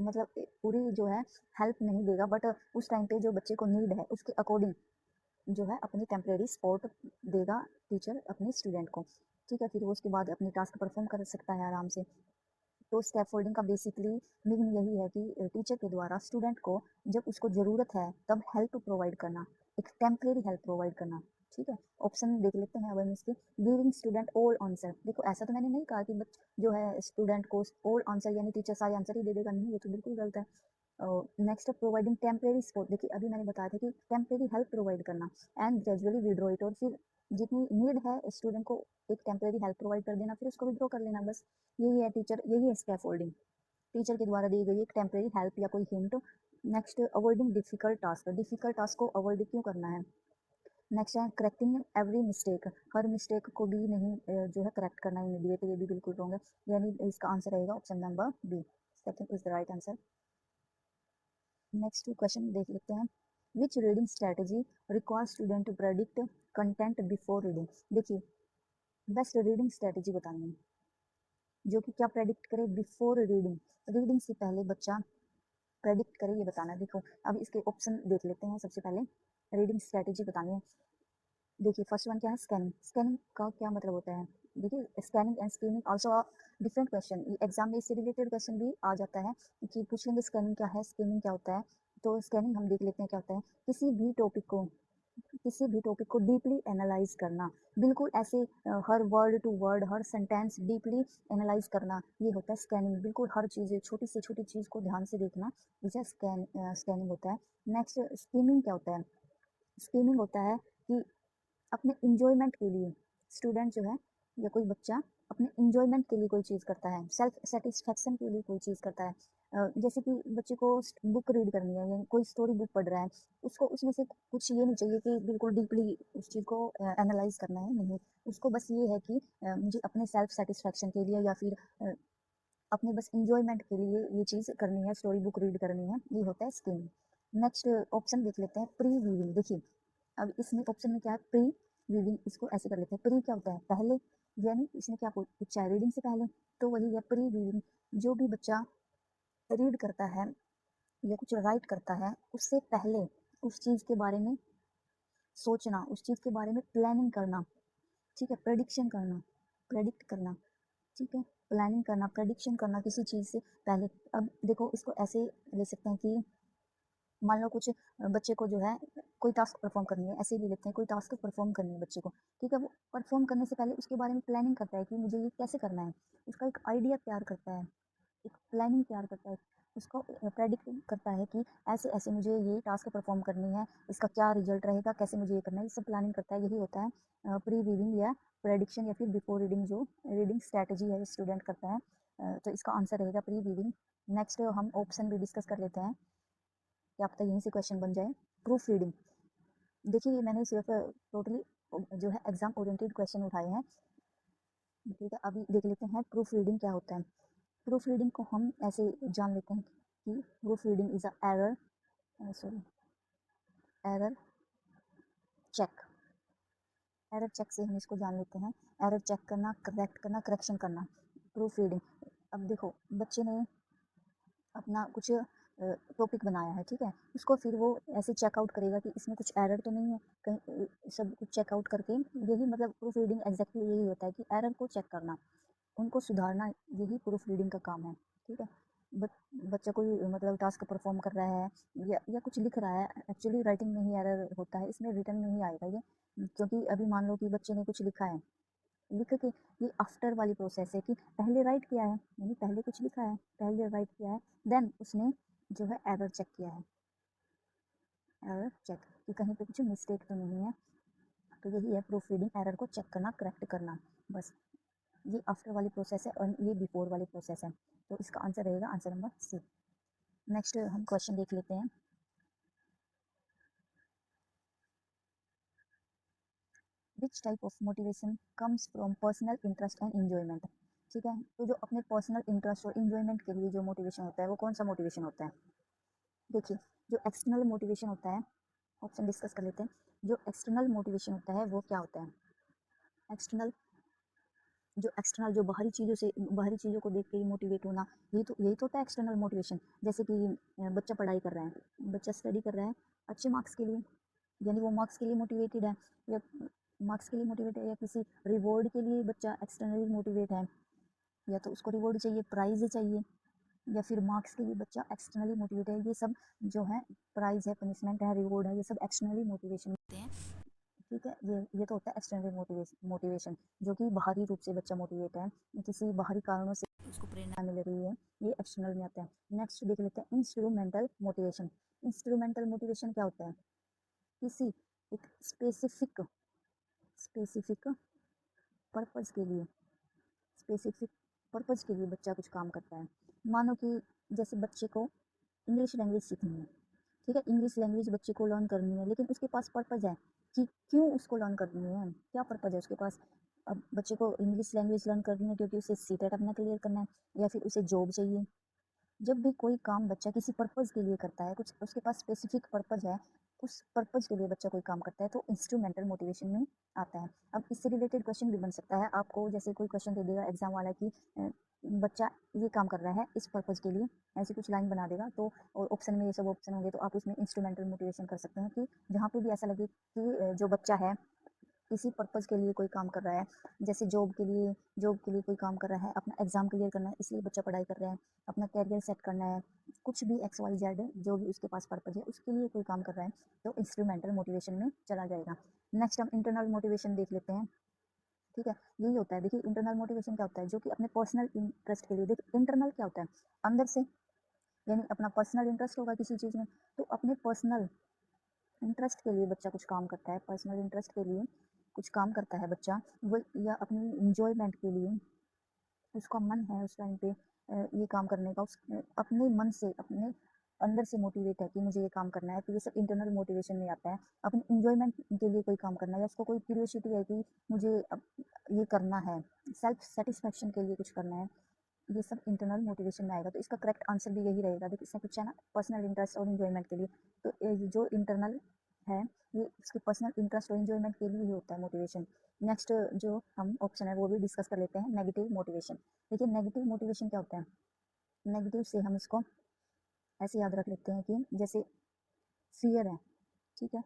मतलब पूरी जो है हेल्प नहीं देगा, बट उस टाइम पे जो बच्चे को नीड है उसके अकॉर्डिंग जो है अपनी टेम्परेरी सपोर्ट देगा टीचर अपने स्टूडेंट को। ठीक है, फिर वो उसके बाद अपनी टास्क परफॉर्म कर सकता है आराम से। तो स्कैफोल्डिंग का बेसिकली मीनिंग यही है कि टीचर के द्वारा स्टूडेंट को जब उसको ज़रूरत है तब हेल्प प्रोवाइड करना, एक टेम्परेरी हेल्प प्रोवाइड करना। ठीक है, ऑप्शन देख लेते हैं अब हम इसके। Giving student all answer. देखो, ऐसा तो मैंने नहीं कहा कि जो है स्टूडेंट को ऑल आंसर यानी टीचर सारे आंसर ही दे देगा, नहीं, ये तो बिल्कुल गलत है। Next providing temporary support. देखिए, अभी मैंने बताया था कि टेम्परेरी हेल्प प्रोवाइड करना एंड ग्रेजुअली विड्रॉ इट, और फिर जितनी नीड है स्टूडेंट को एक टेम्परेरी हेल्प प्रोवाइड कर देना, फिर उसको विड्रॉ कर लेना, बस यही है टीचर, यही है स्कैफोल्डिंग, टीचर के द्वारा दी गई एक टेम्परेरी हेल्प या कोई hint. Next, avoiding difficult task. Difficult task को अवॉइड क्यों करना है। नेक्स्ट है करेक्टिंग एवरी मिस्टेक। हर मिस्टेक को भी नहीं जो है करेक्ट करना इमीडिएट, ये भी बिल्कुल रॉन्ग है, यानी इसका आंसर रहेगा option number B, second is the right answer. Next question देख लेते हैं। Which reading strategy require student to predict content before reading. देखिए, बेस्ट रीडिंग स्ट्रेटेजी बतानी है जो कि क्या प्रेडिक्ट करे बिफोर रीडिंग, रीडिंग से पहले बच्चा प्रेडिक्ट करे, ये बताना है। देखो, अब इसके ऑप्शन देख लेते हैं। सबसे पहले रीडिंग स्ट्रेटेजी बतानी है। देखिए, फर्स्ट वन क्या है, स्कैनिंग। स्कैनिंग का क्या मतलब होता है। देखिए, scanning and screening also different question, exam में इससे रिलेटेड क्वेश्चन भी आ जाता है कि पूछ लेंगे स्कैनिंग क्या है, स्क्रीनिंग क्या होता है। तो स्कैनिंग हम देख लेते हैं क्या होता है। किसी भी टॉपिक को डीपली एनालाइज करना, बिल्कुल ऐसे हर वर्ड टू वर्ड, हर सेंटेंस डीपली एनालाइज करना, ये होता है स्कैनिंग। बिल्कुल हर चीज़, छोटी से छोटी चीज़ को ध्यान से देखना, इसे स्कैनिंग होता है। नेक्स्ट, स्कीमिंग क्या होता है। स्कीमिंग होता है कि अपने इंजॉयमेंट के लिए स्टूडेंट जो है या कोई बच्चा अपने इंजॉयमेंट के लिए कोई चीज़ करता है, सेल्फ सेटिस्फेक्शन के लिए कोई चीज़ करता है। जैसे कि बच्चे को बुक रीड करनी है या कोई स्टोरी बुक पढ़ रहा है, उसको उसमें से कुछ ये नहीं चाहिए कि बिल्कुल डीपली उस चीज़ को एनालाइज करना है, नहीं। उसको बस ये है कि मुझे अपने सेल्फ सेटिस्फेक्शन के लिए या फिर अपने बस इंजॉयमेंट के लिए ये चीज़ करनी है, स्टोरी बुक रीड करनी है, ये होता है स्कीमिंग। नेक्स्ट ऑप्शन देख लेते हैं, प्री वीविंग। देखिए, अब इसमें ऑप्शन में क्या है, प्री रीडिंग, इसको ऐसे कर लेते हैं। प्री क्या होता है, पहले, यानी इसने क्या पूछा है, रीडिंग से पहले, तो वही है प्री रीडिंग। जो भी बच्चा रीड करता है या कुछ राइट करता है उससे पहले उस चीज़ के बारे में सोचना, उस चीज़ के बारे में प्लानिंग करना। ठीक है, प्रेडिक्शन करना, प्रेडिक्ट करना। ठीक है, प्लानिंग करना, प्रेडिक्शन करना किसी चीज़ से पहले। अब देखो, इसको ऐसे ले सकते हैं कि मान लो कुछ बच्चे को जो है कोई टास्क परफॉर्म करनी है, ऐसे ही ले लेते हैं, कोई टास्क परफॉर्म करनी है बच्चे को। ठीक है, वो परफॉर्म करने से पहले उसके बारे में प्लानिंग करता है कि मुझे ये कैसे करना है, उसका एक आइडिया तैयार करता है, एक प्लानिंग तैयार करता है, उसको प्रेडिक्ट करता है कि ऐसे ऐसे मुझे ये टास्क परफॉर्म करनी है, इसका क्या रिजल्ट रहेगा, कैसे मुझे ये करना है, ये सब प्लानिंग करता है। यही होता है प्री रीडिंग या प्रेडिक्शन या फिर बिफोर रीडिंग, जो रीडिंग स्ट्रैटेजी है स्टूडेंट करता है। तो इसका आंसर रहेगा प्री रीडिंग। नेक्स्ट हम ऑप्शन भी डिस्कस कर लेते हैं, क्या पता यहीं से क्वेश्चन बन जाए। Proof reading. देखिए, ये मैंने सिर्फ टोटली जो है एग्जाम ओरिएंटेड क्वेश्चन उठाए हैं। ठीक है, अभी देख लेते हैं प्रूफ रीडिंग क्या होता है। प्रूफ रीडिंग को हम ऐसे जान लेते हैं कि proofreading is a error, sorry, error check. Error check से हम इसको जान लेते हैं, एरर चेक करना, करेक्ट करना, करेक्शन करना, प्रूफ रीडिंग। अब देखो, बच्चे ने अपना कुछ टॉपिक बनाया है, ठीक है, उसको फिर वो ऐसे चेकआउट करेगा कि इसमें कुछ एरर तो नहीं है, कहीं सब कुछ चेकआउट करके, यही मतलब प्रूफ रीडिंग एग्जैक्टली यही होता है कि एरर को चेक करना, उनको सुधारना, यही प्रूफ रीडिंग का काम है। ठीक है, बच्चा कोई मतलब टास्क परफॉर्म कर रहा है या कुछ लिख रहा है, एक्चुअली राइटिंग में ही एरर होता है, इसमें रिटर्न में ही आएगा ये, क्योंकि अभी मान लो कि बच्चे ने कुछ लिखा है, लिख के ये आफ्टर वाली प्रोसेस है कि पहले राइट किया है, यानी पहले कुछ लिखा है, पहले राइट किया है, देन उसने जो है एरर चेक किया है, एरर चेक कि कहीं पे कुछ मिस्टेक तो नहीं है। तो यही है प्रूफ रीडिंग, एरर को चेक करना, करेक्ट करना, बस। ये आफ्टर वाली प्रोसेस है और ये बिफोर वाली प्रोसेस है, तो इसका आंसर रहेगा आंसर नंबर सी। नेक्स्ट हम क्वेश्चन देख लेते हैं। Which type of motivation comes from personal interest and enjoyment. ठीक है, तो जो अपने पर्सनल इंटरेस्ट और इंजॉयमेंट के लिए जो मोटिवेशन होता है वो कौन सा मोटिवेशन होता है। देखिए, जो एक्सटर्नल मोटिवेशन होता है, ऑप्शन डिस्कस कर लेते हैं। जो एक्सटर्नल मोटिवेशन होता है वो क्या होता है। एक्सटर्नल, जो बाहरी चीज़ों से, बाहरी चीज़ों को देख के ही मोटिवेट होना, यही तो होता है एक्सटर्नल मोटिवेशन। जैसे कि बच्चा पढ़ाई कर रहा है, बच्चा स्टडी कर रहा है अच्छे मार्क्स के लिए, यानी वो मार्क्स के लिए मोटिवेटेड है, या मार्क्स के लिए मोटिवेट है, या किसी रिवॉर्ड के लिए बच्चा एक्सटर्नली मोटिवेट है, या तो उसको रिवॉर्ड चाहिए, प्राइज़ चाहिए, या फिर मार्क्स के लिए बच्चा एक्सटर्नली मोटिवेट है। ये सब जो है प्राइज़ है, पनिशमेंट है, रिवॉर्ड है, ये सब एक्सटर्नली मोटिवेशन होते हैं। ठीक है, ये तो होता है एक्सटर्नल मोटिवेशन, जो कि बाहरी रूप से बच्चा मोटिवेट है, किसी बाहरी कारणों से उसको प्रेरणा मिल रही है, ये एक्सटर्नल में आता है। नेक्स्ट देख लेते हैं इंस्ट्रूमेंटल मोटिवेशन। इंस्ट्रूमेंटल मोटिवेशन क्या होता है, किसी एक स्पेसिफिक पर्पज़ के लिए, स्पेसिफिक पर्पज़ के लिए बच्चा कुछ काम करता है। मानो कि जैसे बच्चे को इंग्लिश लैंग्वेज सीखनी है, ठीक है, इंग्लिश लैंग्वेज बच्चे को लर्न करनी है, लेकिन उसके पास पर्पज़ है कि क्यों उसको लर्न करनी है, क्या पर्पज़ है उसके पास। अब बच्चे को इंग्लिश लैंग्वेज लर्न करनी है क्योंकि उसे सीटेट अपना क्लियर करना है, या फिर उसे जॉब चाहिए। जब भी कोई काम बच्चा किसी पर्पज़ के लिए करता है, कुछ उसके पास स्पेसिफिक पर्पज़ है, उस पर्पज़ के लिए बच्चा कोई काम करता है, तो इंस्ट्रूमेंटल मोटिवेशन में आता है। अब इससे रिलेटेड क्वेश्चन भी बन सकता है आपको, जैसे कोई क्वेश्चन दे देगा एग्जाम वाला कि बच्चा ये काम कर रहा है इस पर्पज़ के लिए, ऐसी कुछ लाइन बना देगा, तो और ऑप्शन में ये सब ऑप्शन होंगे, तो आप उसमें इंस्ट्रूमेंटल मोटिवेशन कर सकते हैं कि जहाँ पे भी ऐसा लगे कि जो बच्चा है किसी पर्पज़ के लिए कोई काम कर रहा है, जैसे जॉब के लिए कोई काम कर रहा है, अपना एग्ज़ाम क्लियर करना है इसलिए बच्चा पढ़ाई कर रहा है, अपना करियर सेट करना है, कुछ भी एक्स वाई जेड है, जो भी उसके पास पर्पज़ है उसके लिए कोई काम कर रहा है, तो इंस्ट्रूमेंटल मोटिवेशन में चला जाएगा। नेक्स्ट हम इंटरनल मोटिवेशन देख लेते हैं। ठीक है, यही होता है। देखिए, इंटरनल मोटिवेशन क्या होता है, जो कि अपने पर्सनल इंटरेस्ट के लिए। देखिए, इंटरनल क्या होता है, अंदर से, यानी अपना पर्सनल इंटरेस्ट होगा किसी चीज़ में, तो अपने पर्सनल इंटरेस्ट के लिए बच्चा कुछ काम करता है, पर्सनल इंटरेस्ट के लिए कुछ काम करता है बच्चा, वो, या अपनी इंजॉयमेंट के लिए उसका मन है उस टाइम पे ये काम करने का, अपने मन से, अपने अंदर से मोटिवेट है कि मुझे ये काम करना है, तो ये सब इंटरनल मोटिवेशन में आता है। अपनी इंजॉयमेंट के लिए कोई काम करना है, या उसको कोई क्यूरियोसिटी है कि मुझे अब ये करना है, सेल्फ सेटिस्फेक्शन के लिए कुछ करना है, ये सब इंटरनल मोटिवेशन में आएगा। तो इसका करेक्ट आंसर भी यही रहेगा। देखिए, इसमें कुछ है ना, पर्सनल इंटरेस्ट और इंजॉयमेंट के लिए, तो जो इंटरनल है ये उसके पर्सनल इंटरेस्ट और इंजॉयमेंट के लिए ही होता है मोटिवेशन। नेक्स्ट जो हम ऑप्शन है वो भी डिस्कस कर लेते हैं, नेगेटिव मोटिवेशन। देखिए, नेगेटिव मोटिवेशन क्या होता है, नेगेटिव से हम इसको ऐसे याद रख लेते हैं कि जैसे फियर है, ठीक है,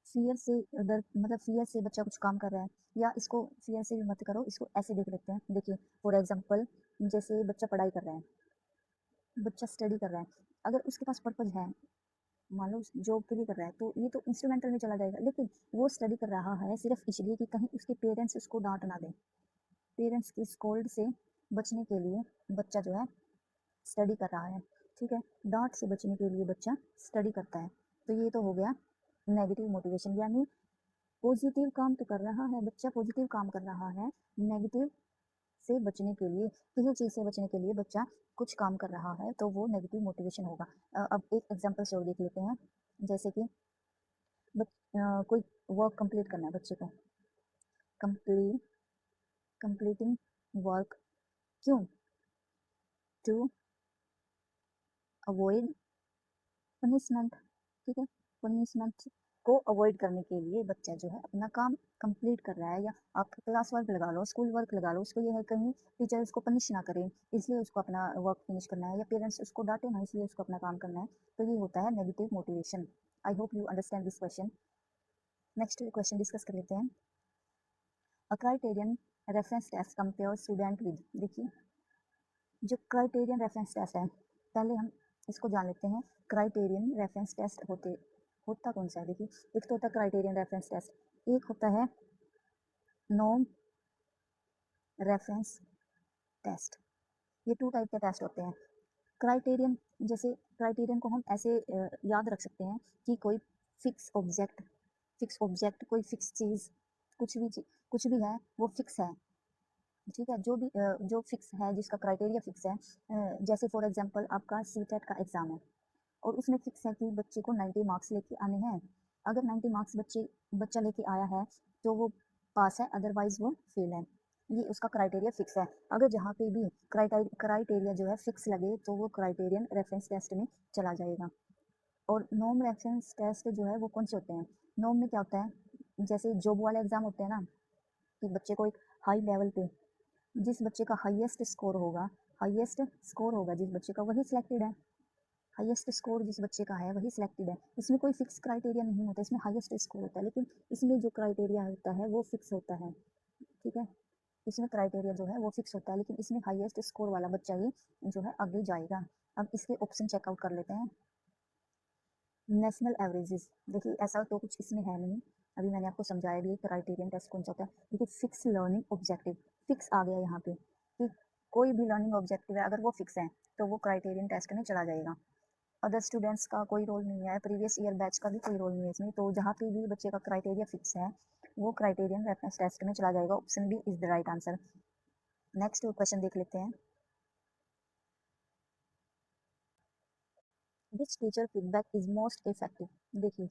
फियर से डर, मतलब फियर से बच्चा कुछ काम कर रहा है, या इसको फियर से भी मत करो, इसको ऐसे देख लेते हैं। देखिए, फॉर एग्जाम्पल, जैसे बच्चा पढ़ाई कर रहा है, बच्चा स्टडी कर रहा है, अगर उसके पास पर्पज़ है, मान लो जॉब के लिए कर रहा है, तो ये तो इंस्ट्रूमेंटल में चला जाएगा, लेकिन वो स्टडी कर रहा है सिर्फ इसलिए कि कहीं उसके पेरेंट्स उसको डांट ना दें, पेरेंट्स की स्कोल्ड से बचने के लिए बच्चा जो है स्टडी कर रहा है, ठीक है, डांट से बचने के लिए बच्चा स्टडी करता है, तो ये तो हो गया नेगेटिव मोटिवेशन, यानी पॉजिटिव काम तो कर रहा है बच्चा, पॉजिटिव काम कर रहा है, नेगेटिव से बचने के लिए, किसी चीज़ से बचने के लिए बच्चा कुछ काम कर रहा है, तो वो नेगेटिव मोटिवेशन होगा। अब एक एग्जांपल से और देख लेते हैं, जैसे कि कोई वर्क कंप्लीट करना है बच्चे को, कंप्लीट कंप्लीटिंग वर्क, क्यों, टू अवॉइड पनिशमेंट, ठीक है, पनिशमेंट को अवॉइड करने के लिए बच्चा जो है अपना काम कंप्लीट कर रहा है, या आप क्लास वर्क लगा लो, स्कूल वर्क लगा लो, उसको ये है कहीं टीचर उसको पनिश ना करे, इसलिए उसको अपना वर्क फिनिश करना है, या पेरेंट्स उसको डांटे ना इसलिए उसको अपना काम करना है, तो ये होता है negative motivation. I hope you understand this question. Next question discuss कर लेते हैं, a criterion reference test compare student with. देखिए, जो क्राइटेरियन रेफरेंस टेस्ट है, पहले हम इसको जान लेते हैं। क्राइटेरियन रेफरेंस टेस्ट होता कौन सा है? देखिए, एक तो होता है क्राइटेरियन रेफरेंस टेस्ट, एक होता है नॉर्म रेफरेंस टेस्ट। ये 2 टाइप के टेस्ट होते हैं। क्राइटेरियन, जैसे क्राइटेरियन को हम ऐसे याद रख सकते हैं कि कोई फिक्स ऑब्जेक्ट कोई फिक्स चीज़, कुछ भी है वो फिक्स है, ठीक है। जो फिक्स है, जिसका क्राइटेरिया फिक्स है, जैसे फॉर एग्जांपल आपका सीटेट का एग्ज़ाम है और उसमें फिक्स है कि बच्चे को 90 मार्क्स लेके आने हैं। अगर 90 मार्क्स बच्चा लेके आया है तो वो पास है, अदरवाइज वो फेल है। ये उसका क्राइटेरिया फिक्स है। अगर जहाँ पे भी क्राइटेरिया जो है फिक्स लगे तो वो क्राइटेरियन रेफरेंस टेस्ट में चला जाएगा। और नॉर्म रेफरेंस टेस्ट जो है वो कौन से होते हैं? नॉर्म में क्या होता है, जैसे जॉब वाले एग्जाम होते हैं ना, कि बच्चे को एक हाई लेवल पे, जिस बच्चे का हाईएस्ट स्कोर होगा जिस बच्चे का, वही सिलेक्टेड है। हाईएस्ट स्कोर जिस बच्चे का है वही सिलेक्टेड है। इसमें कोई फिक्स क्राइटेरिया नहीं होता, इसमें हाईएस्ट स्कोर होता है, लेकिन इसमें जो क्राइटेरिया होता है वो फिक्स होता है, ठीक है। इसमें क्राइटेरिया जो है वो फिक्स होता है, लेकिन इसमें हाईएस्ट स्कोर वाला बच्चा ही जो है आगे जाएगा। अब इसके ऑप्शन चेकआउट कर लेते हैं। नेशनल एवरेजेस, देखिए ऐसा तो कुछ इसमें है नहीं, अभी मैंने आपको समझाया भी क्राइटेरियन टेस्ट कौन सा होता है। देखिए, फिक्स लर्निंग ऑब्जेक्टिव, फिक्स आ गया यहाँ पे कि कोई भी लर्निंग ऑब्जेक्टिव है, अगर वो फिक्स है तो वो क्राइटेरियन टेस्ट में चला जाएगा। अदर स्टूडेंट्स का कोई रोल नहीं है, प्रीवियस ईयर बैच का भी कोई रोल नहीं है इसमें, तो जहाँ पे भी बच्चे का क्राइटेरिया फिक्स है वो क्राइटेरियन रेफरेंस टेस्ट में चला जाएगा। Option B is the right answer. Next question देख लेते हैं। Which teacher feedback is most effective? देखिए,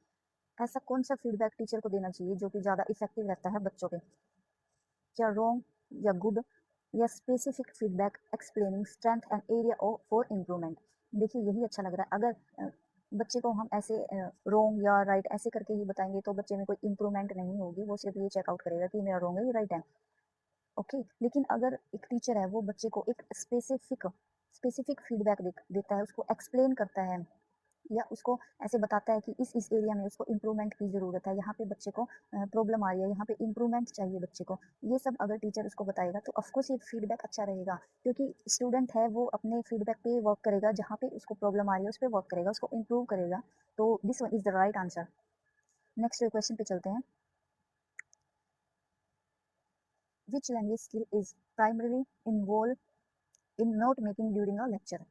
ऐसा कौन सा फीडबैक टीचर को देना चाहिए जो कि ज़्यादा इफेक्टिव रहता है बच्चों पे? क्या रॉन्ग या गुड, या specific feedback explaining strength and area for improvement? देखिए, यही अच्छा लग रहा है। अगर बच्चे को हम ऐसे रॉन्ग या राइट ऐसे करके ही बताएंगे तो बच्चे में कोई इम्प्रूवमेंट नहीं होगी, वो सिर्फ ये चेकआउट करेगा कि मेरा रॉन्ग है, ये राइट है, ओके। लेकिन अगर एक टीचर है वो बच्चे को एक स्पेसिफिक फीडबैक देता है, उसको एक्सप्लेन करता है, या उसको ऐसे बताता है कि इस एरिया में उसको इम्प्रूवमेंट की ज़रूरत है, यहाँ पे बच्चे को प्रॉब्लम आ रही है, यहाँ पे इम्प्रूवमेंट चाहिए बच्चे को, ये सब अगर टीचर उसको बताएगा तो ऑफकोर्स ये फीडबैक अच्छा रहेगा, क्योंकि स्टूडेंट है वो अपने फीडबैक पे वर्क करेगा, जहाँ पे उसको प्रॉब्लम आ रही है उस पर वर्क करेगा, उसको इम्प्रूव करेगा। तो this one is the right answer. Next question पे चलते हैं। Which language skill is primary involve in note making during a lecture?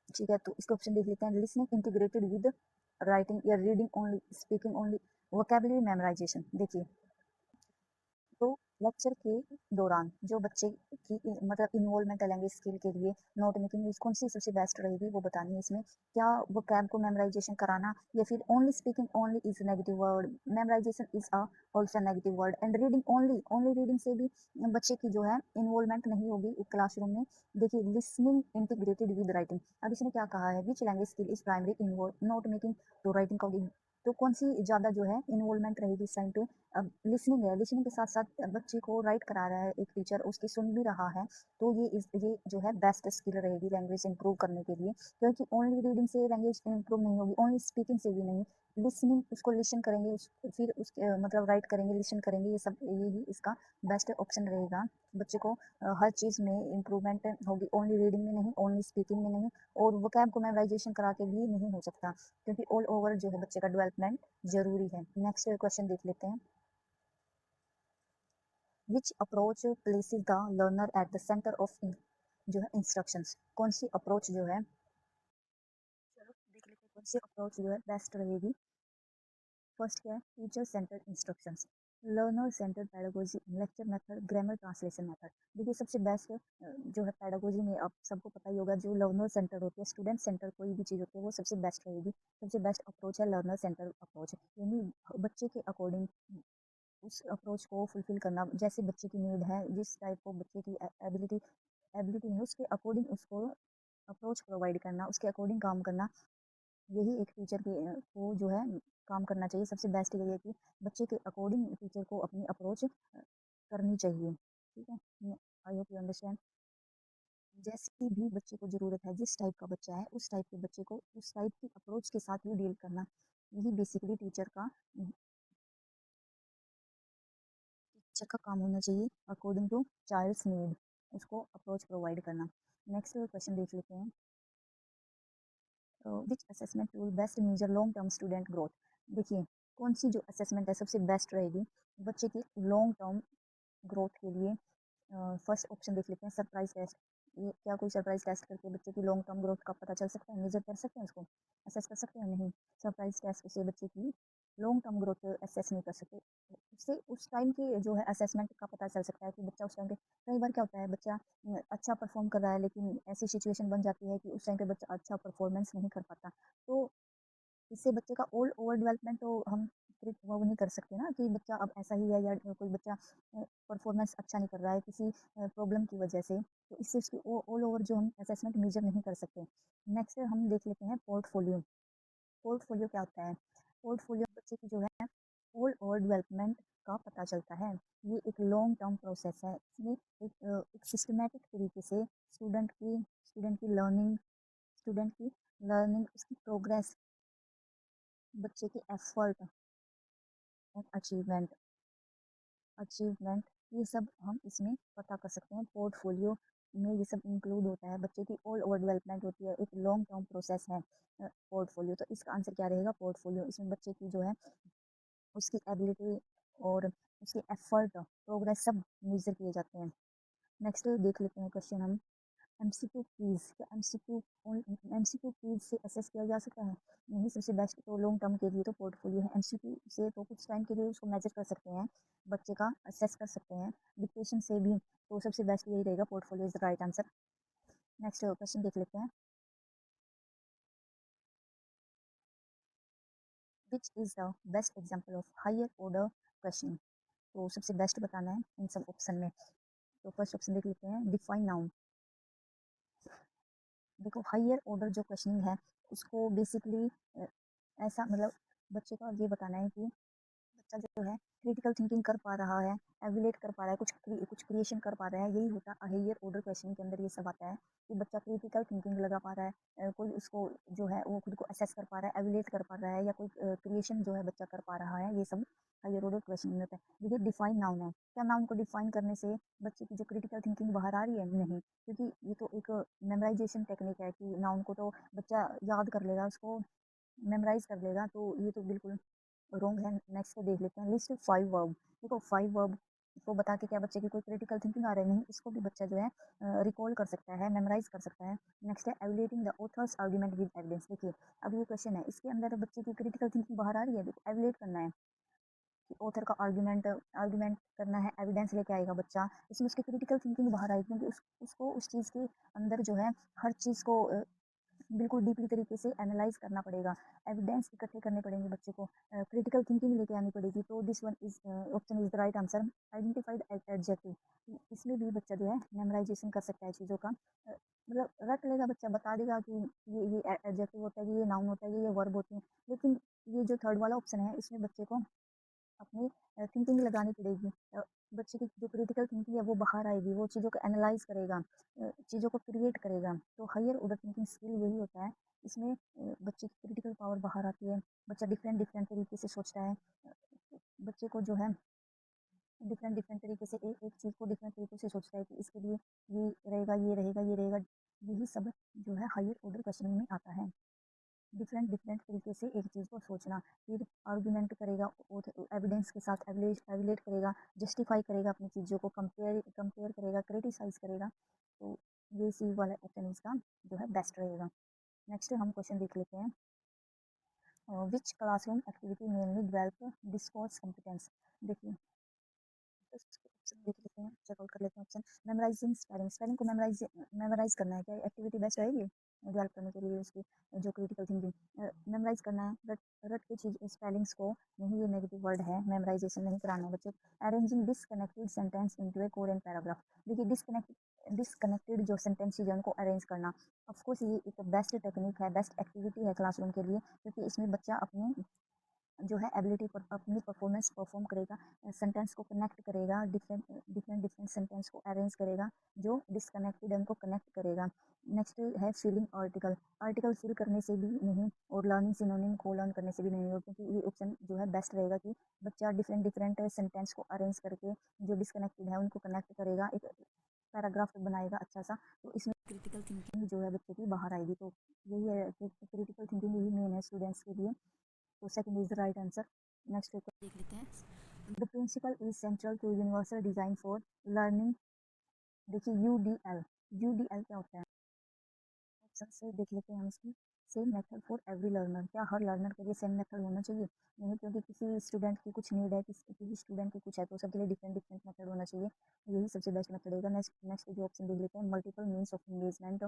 ठीक है, तो इसका ऑप्शन देख लेते हैं। लिसनिंग इंटीग्रेटेड विद राइटिंग, या reading only, speaking only, vocabulary memorisation. देखिए, तो लेक्चर के दौरान जो बच्चे की मतलब इन्वॉल्वमेंट है लैंग्वेज स्किल के लिए, नोट मेकिंग में कौन सी सबसे बेस्ट रहेगी वो बतानी है इसमें। क्या वो कैब को मेमोराइजेशन कराना, या फिर only speaking only is negative word, memorisation is a also negative word, and reading only reading से भी बच्चे की जो है इन्वॉल्वमेंट नहीं होगी एक क्लासरूम में। देखिए, लिसनिंग इंटीग्रेटेड विद राइटिंग, अब इसने क्या कहा है, which language skill is primary involve note making, तो राइटिंग का तो कौन सी ज़्यादा जो है इन्वॉल्वमेंट रहेगी इस टाइम पे? अब लिसनिंग है, लिसनिंग के साथ साथ बच्चे को राइट करा रहा है एक टीचर, उसकी सुन भी रहा है, तो ये जो है बेस्ट स्किल रहेगी लैंग्वेज इंप्रूव करने के लिए, क्योंकि ओनली रीडिंग से लैंग्वेज इंप्रूव नहीं होगी, ओनली स्पीकिंग से भी नहीं। लिसनिंग, उसको लिसन करेंगे, फिर उसके मतलब राइट करेंगे, लिसन करेंगे, ये सब यही इसका बेस्ट ऑप्शन रहेगा। बच्चे को हर चीज़ में इम्प्रूवमेंट होगी, ओनली रीडिंग में नहीं, ओनली स्पीकिंग में नहीं, और वोकैब को मेमोराइजेशन करा के भी नहीं हो सकता, क्योंकि ऑल ओवर जो है बच्चे का डेवलपमेंट जरूरी है। नेक्स्ट क्वेश्चन देख लेते हैं। Which approach places the learner at the centre of जो है इंस्ट्रक्शंस? कौन सी अप्रोच जो है, चलो देख लेते हैं कौन सी अप्रोच जो है बेस्ट रहेगी। फर्स्ट क्या है, teacher centred instructions, learner centred pedagogy, lecture method, grammar translation method. देखिए, सबसे बेस्ट जो है पैडागोजी में आप सबको पता ही होगा, जो लर्नर सेंटर होती है, स्टूडेंट सेंटर कोई भी चीज़ होती है वो सबसे बेस्ट रहेगी। सबसे बेस्ट अप्रोच है लर्नर सेंटर अप्रोच, यानी बच्चे के अकॉर्डिंग उस अप्रोच को फुलफिल करना, जैसे बच्चे की नीड है, जिस टाइप को बच्चे की एबिलिटी एबिलिटी है उसके अकॉर्डिंग उसको अप्रोच प्रोवाइड करना, उसके अकॉर्डिंग काम करना, यही एक टीचर के को जो है काम करना चाहिए। सबसे बेस्ट यही है कि बच्चे के अकॉर्डिंग टीचर को अपनी अप्रोच करनी चाहिए, ठीक है। आई होप यू अंडरस्टैंड। जैसी भी बच्चे को ज़रूरत है, जिस टाइप का बच्चा है उस टाइप के बच्चे को उस टाइप की अप्रोच के साथ ही डील करना, यही बेसिकली टीचर का काम होना चाहिए, अकॉर्डिंग टू चाइल्ड्स नीड उसको अप्रोच प्रोवाइड करना। नेक्स्ट क्वेश्चन देख लेते हैं। Which assessment tool best measure long term student growth. देखिए, कौन सी जो असेसमेंट है सबसे बेस्ट रहेगी बच्चे की लॉन्ग टर्म ग्रोथ के लिए। फर्स्ट ऑप्शन देख लेते हैं, सरप्राइज टेस्ट। ये क्या कोई सरप्राइज टेस्ट करके बच्चे की लॉन्ग टर्म ग्रोथ का पता चल सकता है, मेजर कर सकते हैं उसको, असेस कर सकते हैं? नहीं, सरप्राइज टेस्ट से बच्चे की लॉन्ग टर्म ग्रोथ असेस नहीं कर सकते। उससे उस टाइम की जो है असेसमेंट का पता चल सकता है कि बच्चा उस टाइम पे, कई बार क्या होता है बच्चा अच्छा परफॉर्म कर रहा है लेकिन ऐसी सिचुएशन बन जाती है कि उस टाइम पे बच्चा अच्छा परफॉर्मेंस नहीं कर पाता। तो इससे बच्चे का ऑल ओवर डेवलपमेंट तो हम वो नहीं कर सकते ना कि बच्चा अब ऐसा ही है या कोई बच्चा परफॉर्मेंस अच्छा नहीं कर रहा है किसी प्रॉब्लम की वजह से, तो इससे उसकी ऑल ओवर जो हम असेसमेंट मेजर नहीं कर सकते। नेक्स्ट हम देख लेते हैं पोर्टफोलियो। पोर्टफोलियो क्या होता है? पोर्टफोलियो बच्चे की जो है ऑल ओवर डेवलपमेंट का पता चलता है। ये एक लॉन्ग टर्म प्रोसेस है, इसमें एक सिस्टमेटिक तरीके से स्टूडेंट की लर्निंग उसकी प्रोग्रेस, बच्चे की एफर्ट और अचीवमेंट ये सब हम इसमें पता कर सकते हैं। पोर्टफोलियो में ये सब इंक्लूड होता है, बच्चे की ऑल ओवर डेवलपमेंट होती है, एक लॉन्ग टर्म प्रोसेस है पोर्टफोलियो। तो इसका आंसर क्या रहेगा? पोर्टफोलियो। इसमें बच्चे की जो है उसकी एबिलिटी और उसकी एफर्ट प्रोग्रेस सब मेजर किए जाते हैं। नेक्स्ट देख लेते हैं क्वेश्चन हम, एमसीक्यू क्विज। क्या एमसीक्यू क्विज से असेस किया जा सकता है? नहीं, सबसे बेस्ट तो लॉन्ग टर्म के लिए तो पोर्टफोलियो है। एमसीक्यू से तो कुछ टाइम के लिए उसको मेजर कर सकते हैं, बच्चे का असेस कर सकते हैं। डिक्टेशन से भी तो सबसे बेस्ट यही रहेगा, portfolio is the right answer. Next question देख लेते हैं, which is the best example of higher order question. तो सबसे बेस्ट बताना है इन सब ऑप्शन में। तो फर्स्ट ऑप्शन देख लेते हैं, डिफाइन नाउन। देखो, हायर ऑर्डर जो क्वेश्चनिंग है उसको बेसिकली ऐसा मतलब बच्चे को ये बताना है कि बच्चा जो है क्रिटिकल थिंकिंग कर पा रहा है, एविलेट कर पा रहा है, कुछ क्रिएशन कर पा रहा है, यही होता है हायर ऑर्डर क्वेश्चन के अंदर। ये सब आता है कि बच्चा क्रिटिकल थिंकिंग लगा पा रहा है, कोई उसको जो है वो खुद को असेस कर पा रहा है, एविलेट कर पा रहा है, या कोई क्रिएशन जो है बच्चा कर पा रहा है, ये सब हायर ऑर्डर क्वेश्चन में होता है। देखिए, डिफाइन नाउन है, क्या नाउन को डिफाइन करने से बच्चे की जो क्रिटिकल थिंकिंग बाहर आ रही है? नहीं, क्योंकि ये तो एक मेमोराइजेशन टेक्निक है कि नाउन को तो बच्चा याद कर लेगा, उसको मेमोराइज कर लेगा, तो ये तो बिल्कुल रॉन्ग है। नेक्स्ट देख लेते हैं, लिस्ट 5 वर्ब। देखो, 5 वर्ब को बता के क्या बच्चे की कोई क्रिटिकल थिंकिंग आ रही नहीं, इसको भी बच्चा जो है रिकॉल कर सकता है, मेमोराइज कर सकता है। नेक्स्ट है evaluating the author's argument with evidence. देखिए, अब ये क्वेश्चन है, इसके अंदर बच्चे की क्रिटिकल थिंकिंग बाहर आ रही है, देखो एवुलेट करना है कि ऑथर का आर्गुमेंट आर्गुमेंट करना है, एविडेंस लेके आएगा बच्चा, इसमें उसकी क्रिटिकल थिंकिंग बाहर आएगी, क्योंकि उसको उस चीज़ के अंदर जो है हर चीज़ को बिल्कुल डीपली तरीके से एनालाइज करना पड़ेगा, एविडेंस इकट्ठे करने पड़ेंगे बच्चे को, क्रिटिकल थिंकिंग लेके आनी पड़ेगी। तो this one is option is the right answer. Identified adjective, इसमें भी बच्चा जो है मेमोराइजेशन कर सकता है चीज़ों का, मतलब रट लेगा बच्चा, बता देगा कि ये एडजेक्टिव होता है, ये नाउन होता है, ये वर्ब होते हैं। लेकिन ये जो थर्ड वाला ऑप्शन है, इसमें बच्चे को अपनी थिंकिंग लगानी पड़ेगी, बच्चे की जो क्रिटिकल थिंकिंग है वो बाहर आएगी, वो चीज़ों को एनालाइज करेगा, चीज़ों को क्रिएट करेगा। तो हायर ऑर्डर थिंकिंग स्किल यही होता है, इसमें बच्चे की क्रिटिकल पावर बाहर आती है, बच्चा डिफरेंट डिफरेंट तरीके से सोचता है, बच्चे को जो है डिफरेंट डिफरेंट तरीके से एक एक चीज़ को डिफरेंट तरीके से सोचता है कि इसके लिए ये रहेगा, ये रहेगा, ये रहेगा। यही सब जो है हायर ऑर्डर क्वेश्चनिंग में आता है, डिफरेंट डिफरेंट तरीके से एक चीज़ को सोचना, फिर आर्गुमेंट करेगा, एविडेंस के साथ एविलेट करेगा, जस्टिफाई करेगा अपनी चीज़ों को, कंपेयर करेगा, क्रिटिसाइज करेगा। तो ये सी वाला ऑप्शन इसका जो है बेस्ट रहेगा। नेक्स्ट हम क्वेश्चन देख लेते हैं, which classroom activity mainly develop discourse competence. देखिए, ऑप्शन देख लेते हैं, चेकआउट कर लेते हैं ऑप्शन। मेमोराइजिंग स्पेलिंग, स्पेलिंग को मेमोराइज करना है, क्या एक्टिविटी बेस्ट रहेगी डेवलप करने के लिए उसकी जो क्रिटिकल थिंकिंग मेमोराइज करना है, रट रट के चीज स्पेलिंग्स को नहीं, ये नेगेटिव वर्ड है, मेमोराइजेशन नहीं कराना है बच्चे। अरेंजिंग डिसकनेक्टेड सेंटेंस इनटू ए कोहेरेंट पैराग्राफ। देखिए, डिसकनेक्टेड जो सेंटेंसेज है उनको अरेंज करना, ऑफकोर्स ये एक बेस्ट टेक्निक है, बेस्ट एक्टिविटी है क्लासरूम के लिए, क्योंकि इसमें बच्चा अपनी जो है एबिलिटी पर अपनी परफॉर्मेंस परफॉर्म करेगा, सेंटेंस को कनेक्ट करेगा, डिफरेंट डिफरेंट डिफरेंट सेंटेंस को अरेंज करेगा, जो डिसकनेक्टेड है उनको कनेक्ट करेगा। नेक्स्ट है फिलिंग आर्टिकल। आर्टिकल फिल करने से भी नहीं और लर्निंग सिनोनिम को लर्न करने से भी नहीं होगा, क्योंकि ये ऑप्शन जो है बेस्ट रहेगा कि बच्चा डिफरेंट डिफरेंट सेंटेंस को अरेंज करके जो डिसकनेक्टेड है उनको कनेक्ट करेगा, एक पैराग्राफ बनाएगा अच्छा सा, तो इसमें क्रिटिकल थिंकिंग जो है बच्चे की बाहर आएगी। तो यही है कि क्रिटिकल थिंकिंग यही मेन है स्टूडेंट्स के लिए। तो second is the right answer. Next paper देख लेते हैं। The principle is central to universal design for learning. देखिए यूडीएल, यूडीएल क्या होता है? ऑप्शन से देख लेते हैं हम इसकी। Same method for every learner, क्या हर लर्नर के लिए सेम मेथड होना चाहिए? नहीं, क्योंकि किसी स्टूडेंट की कुछ नीड है, किसी स्टूडेंट की कुछ है, तो सबके लिए डिफरेंट डिफरेंट मेथड होना चाहिए। यही सबसे बेस्ट मेथड होगा। नेक्स्ट नेक्स्ट जो ऑप्शन देख लेते हैं, multiple means of engagement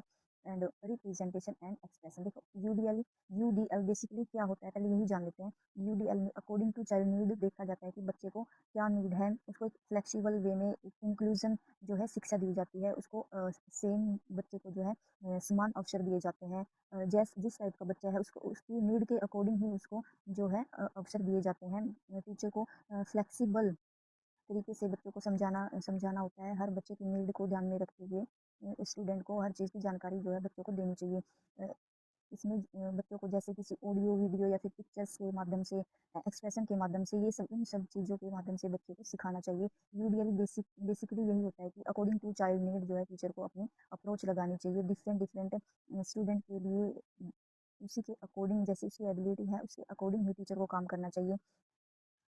and representation and expression. देखो यूडीएल, यूडीएल बेसिकली क्या होता है पहले यही जान लेते हैं। यूडीएल में अकॉर्डिंग टू चाइल्ड नीड देखा जाता है कि बच्चे को क्या नीड है, उसको एक फ्लेक्सिबल वे में इंक्लूजन जो है शिक्षा दी जाती है, उसको सेम बच्चे को जो है समान अवसर दिए जाते हैं। जिस टाइप का बच्चा है उसको उसकी नीड के अकॉर्डिंग ही उसको जो है अवसर दिए जाते हैं। टीचर को फ्लेक्सिबल तरीके से बच्चों को समझाना समझाना होता है। हर बच्चे की नीड को ध्यान में रखते हुए स्टूडेंट को हर चीज़ की जानकारी जो है बच्चों को देनी चाहिए। इसमें बच्चों को जैसे किसी ऑडियो वीडियो या फिर पिक्चर्स के माध्यम से, एक्सप्रेशन के माध्यम से, ये सब इन सब चीज़ों के माध्यम से बच्चे को सिखाना चाहिए। यूडीएल बेसिकली यही होता है कि अकॉर्डिंग टू चाइल्ड नीड जो है टीचर को अपनी अप्रोच लगानी चाहिए डिफरेंट डिफरेंट स्टूडेंट के लिए। उसी के अकॉर्डिंग जैसे उसकी एबिलिटी है उसके अकॉर्डिंग ही टीचर को काम करना चाहिए।